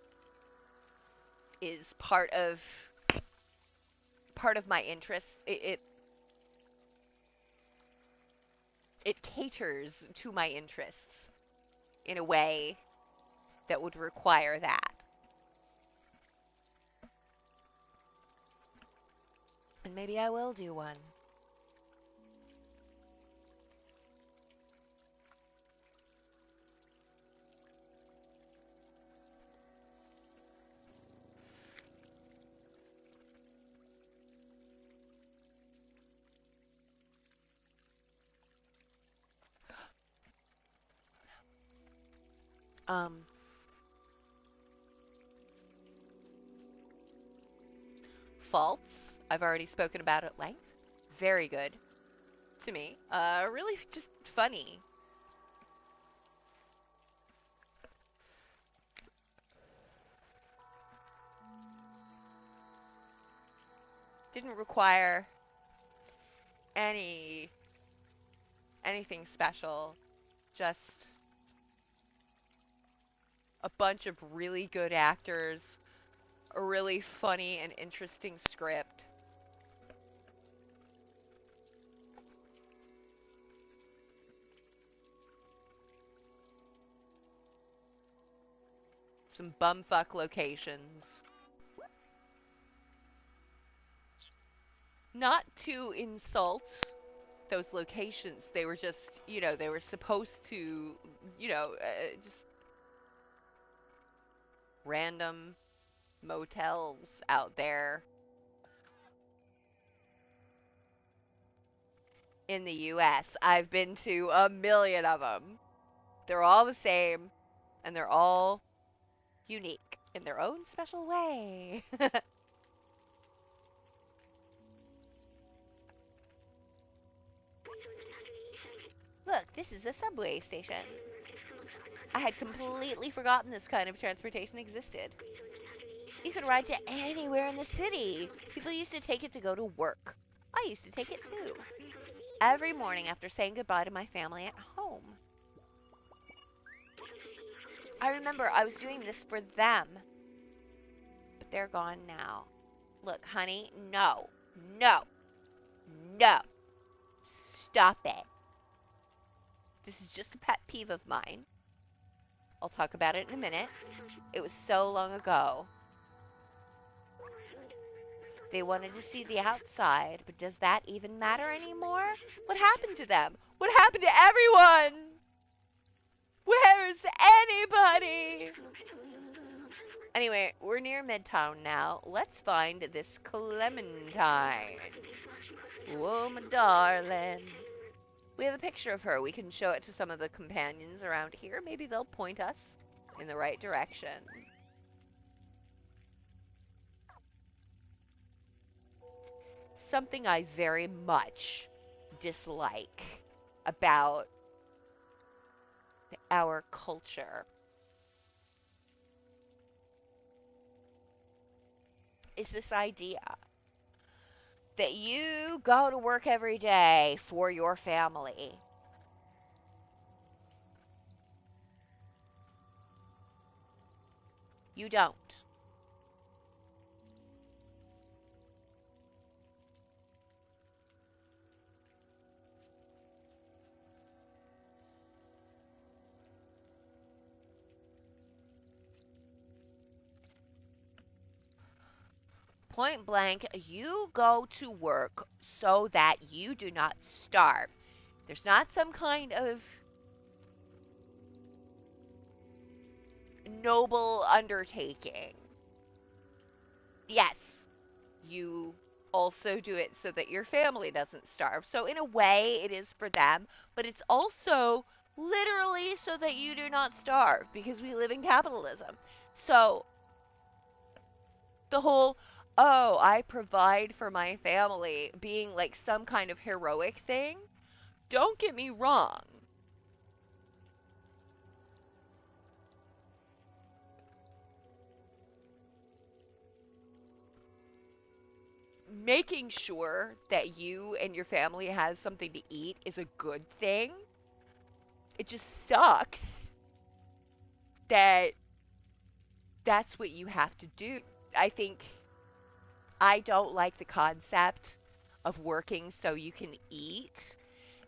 is part of my interests. It caters to my interests in a way that would require that. And maybe I will do one. Um, Faults, I've already spoken about at length. Very good to me. Really just funny. Didn't require anything special. Just a bunch of really good actors, a really funny and interesting script. Some bumfuck locations. Not to insult those locations. They were just, they were supposed to, just random motels out there in the US. I've been to a million of them. They're all the same, and they're all unique in their own special way. Look, this is a subway station. I had completely forgotten this kind of transportation existed. You could ride to anywhere in the city. People used to take it to go to work. I used to take it too. Every morning after saying goodbye to my family at home. I remember I was doing this for them. But they're gone now. Look, honey, no. No. No. Stop it. This is just a pet peeve of mine. I'll talk about it in a minute. It was so long ago. They wanted to see the outside, but does that even matter anymore? What happened to them? What happened to everyone? Where's anybody? Anyway, we're near Midtown now. Let's find this Clementine. Whoa, my darling. We have a picture of her. We can show it to some of the companions around here. Maybe they'll point us in the right direction. Something I very much dislike about our culture is this idea that you go to work every day for your family. You don't. point blank, you go to work so that you do not starve. There's not some kind of noble undertaking. Yes, you also do it so that your family doesn't starve. So, in a way, it is for them, but it's also literally so that you do not starve because we live in capitalism. So, the whole, oh, I provide for my family being like some kind of heroic thing, don't get me wrong. Making sure that you and your family has something to eat is a good thing. It just sucks that that's what you have to do. I think I don't like the concept of working so you can eat.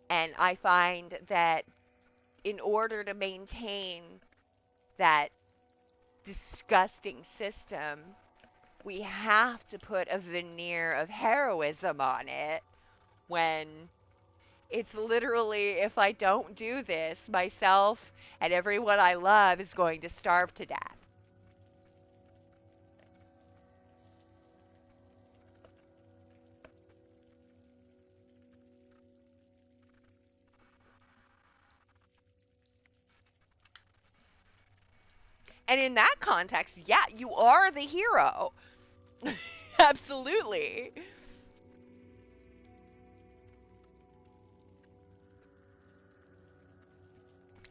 And I find that in order to maintain that disgusting system, we have to put a veneer of heroism on it when it's literally, if I don't do this, myself and everyone I love is going to starve to death. And in that context, yeah, you are the hero. Absolutely.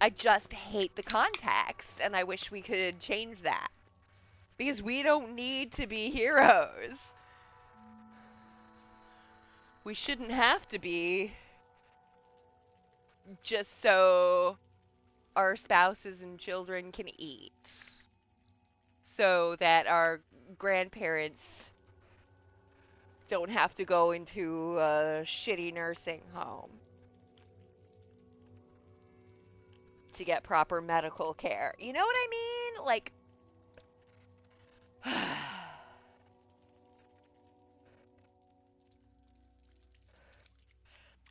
I just hate the context, and I wish we could change that. Because we don't need to be heroes. We shouldn't have to be just so our spouses and children can eat. So that our grandparents don't have to go into a shitty nursing home to get proper medical care. You know what I mean? Like,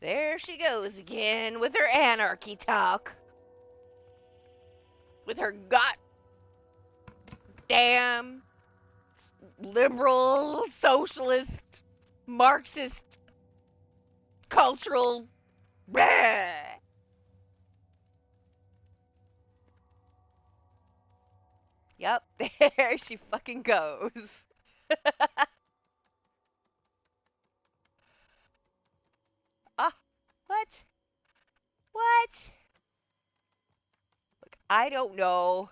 there she goes again with her anarchy talk. With her goddamn liberal, socialist, Marxist, cultural. Bleh. Yep, there she fucking goes. Ah, what? What? Look, I don't know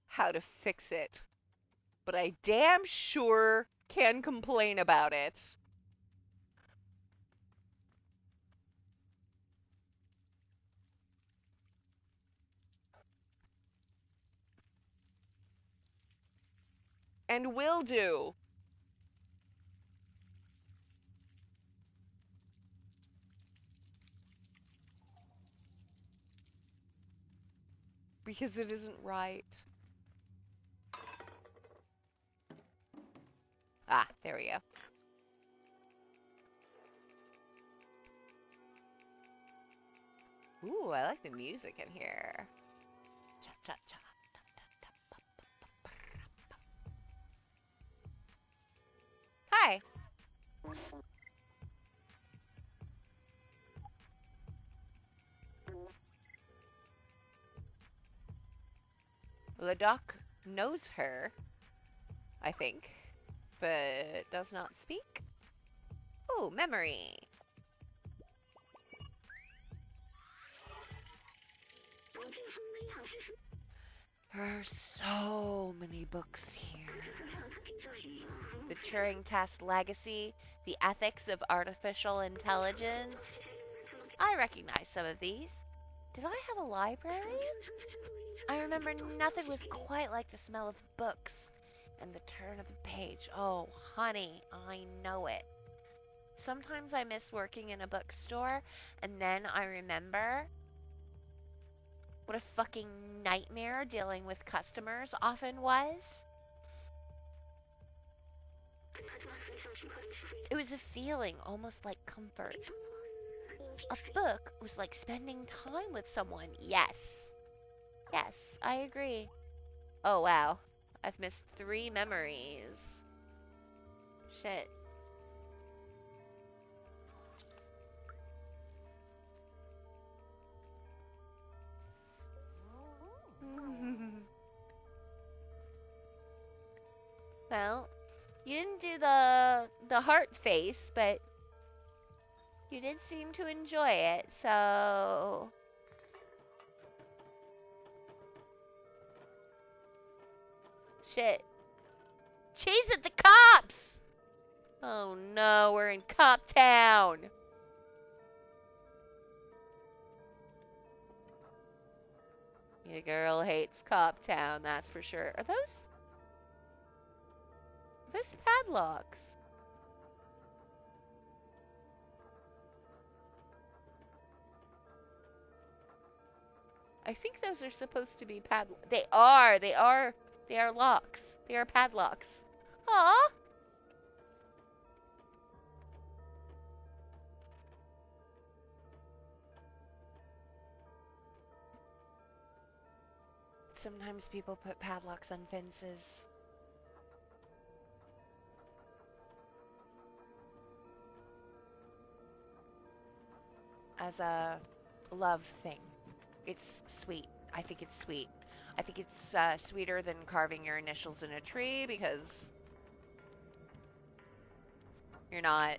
how to fix it, but I damn sure can complain about it. And will do. Because it isn't right. Ah, there we go. Ooh, I like the music in here. Cha cha cha. Hi. The doc knows her, I think, but does not speak. Oh, memory. There are so many books here. The Turing Test Legacy, The Ethics of Artificial Intelligence. I recognize some of these. Did I have a library? I remember nothing was quite like the smell of books and the turn of the page. Oh, honey, I know it. Sometimes I miss working in a bookstore, and then I remember what a fucking nightmare dealing with customers often was. It was a feeling, almost like comfort. A book was like spending time with someone. Yes. Yes, I agree. Oh, wow. I've missed 3 memories. Shit. Well, you didn't do the heart face, but you did seem to enjoy it, so shit. Chase at the cops! Oh no, we're in Cop Town. Your girl hates Cop Town, that's for sure. Are those padlocks? I think those are supposed to be padlocks. They are locks. They are padlocks. Aw. Sometimes people put padlocks on fences. As a love thing. It's sweet. I think it's sweet. I think it's sweeter than carving your initials in a tree because you're not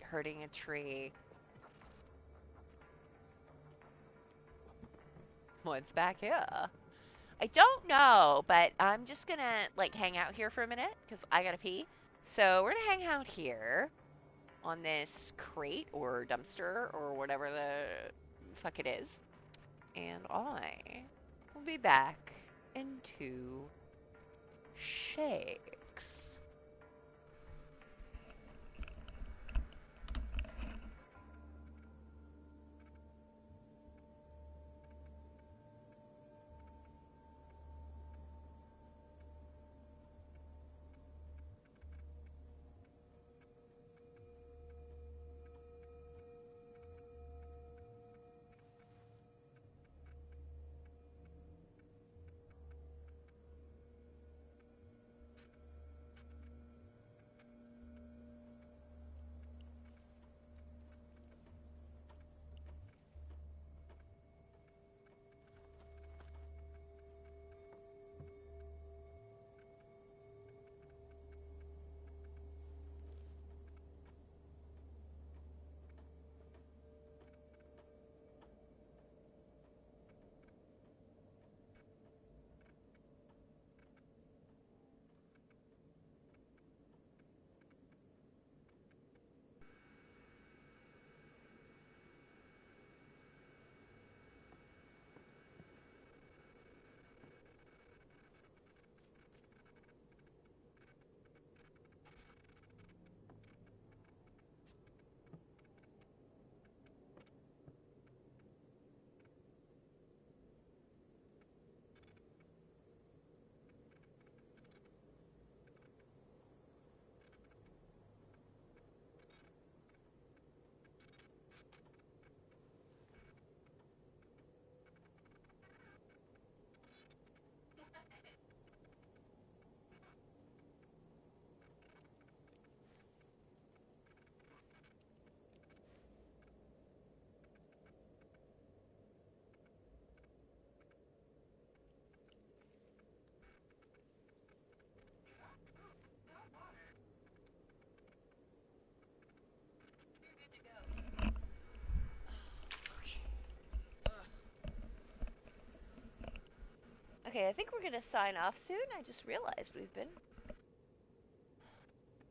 hurting a tree. What's back here? I don't know, but I'm just gonna like hang out here for a minute because I gotta pee. So we're gonna hang out here on this crate or dumpster or whatever the fuck it is. And I will be back in 2 shakes. Okay, I think we're gonna sign off soon. I just realized we've been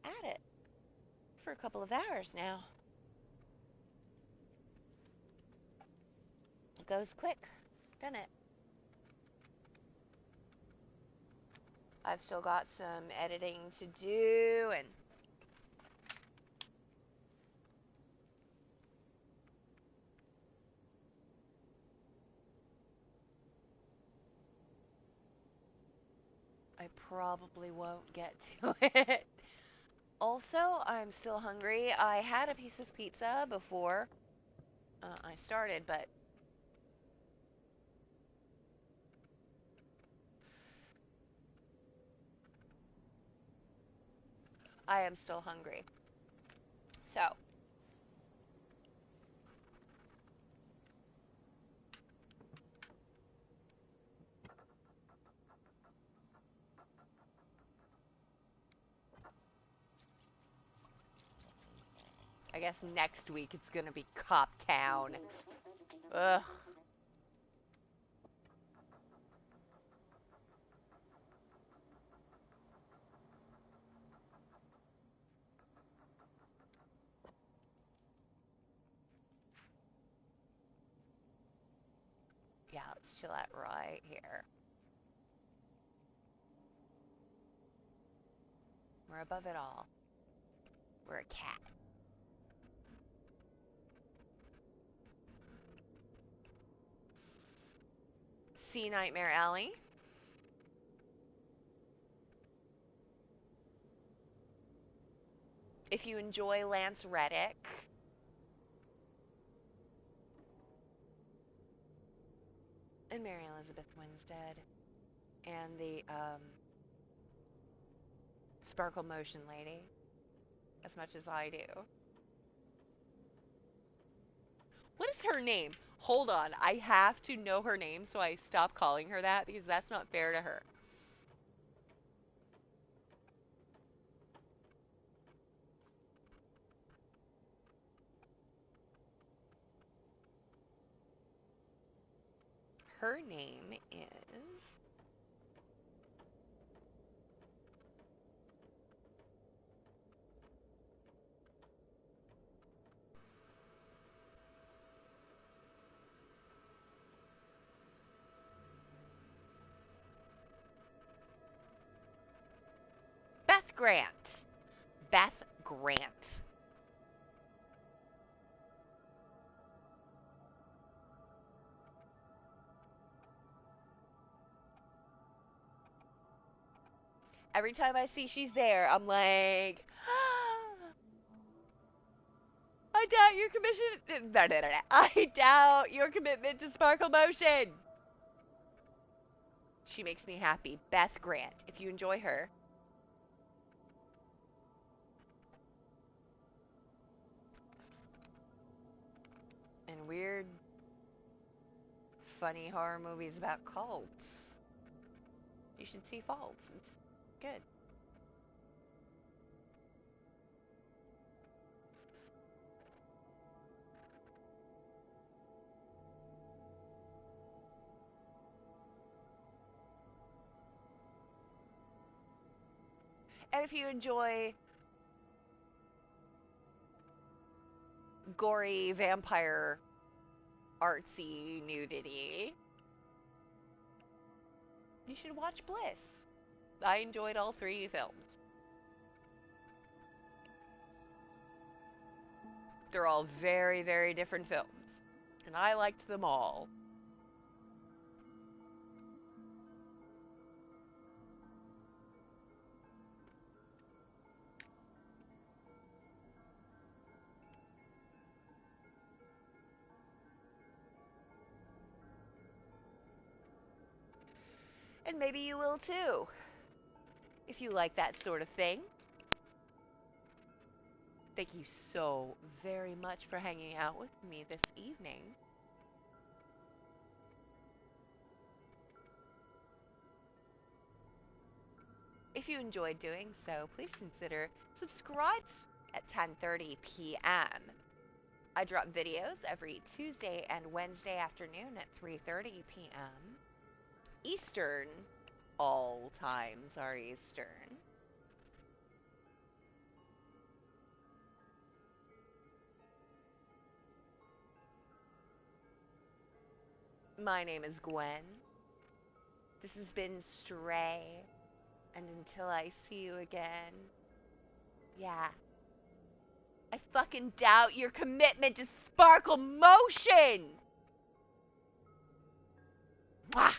at it for a couple of hours now. It goes quick, doesn't it? I've still got some editing to do and I probably won't get to it. Also, I'm still hungry. I had a piece of pizza before I started, but I am still hungry. So, I guess next week it's gonna be Cop Town. Ugh. Yeah, let's chill out right here. We're above it all. We're a cat. See Nightmare Alley. If you enjoy Lance Reddick, and Mary Elizabeth Winstead, and the Sparkle Motion Lady, as much as I do. What is her name? Hold on, I have to know her name so I stop calling her that because that's not fair to her. Her name is... Beth Grant. Beth Grant. Every time I see she's there, I'm like, I doubt your commission. I doubt your commitment to Sparkle Motion. She makes me happy. Beth Grant. If you enjoy her. And weird, funny horror movies about cults. You should see Faults. It's good. And if you enjoy gory vampire artsy nudity, you should watch Bliss. I enjoyed all three films. They're all very, very different films. And I liked them all. And maybe you will too, if you like that sort of thing. Thank you so very much for hanging out with me this evening. If you enjoyed doing so, please consider subscribe at 10:30 p.m. I drop videos every Tuesday and Wednesday afternoon at 3:30 p.m. Eastern. All times are Eastern. My name is Gwen. This has been Stray. And until I see you again, yeah. I fucking doubt your commitment to Sparkle Motion! Mwah!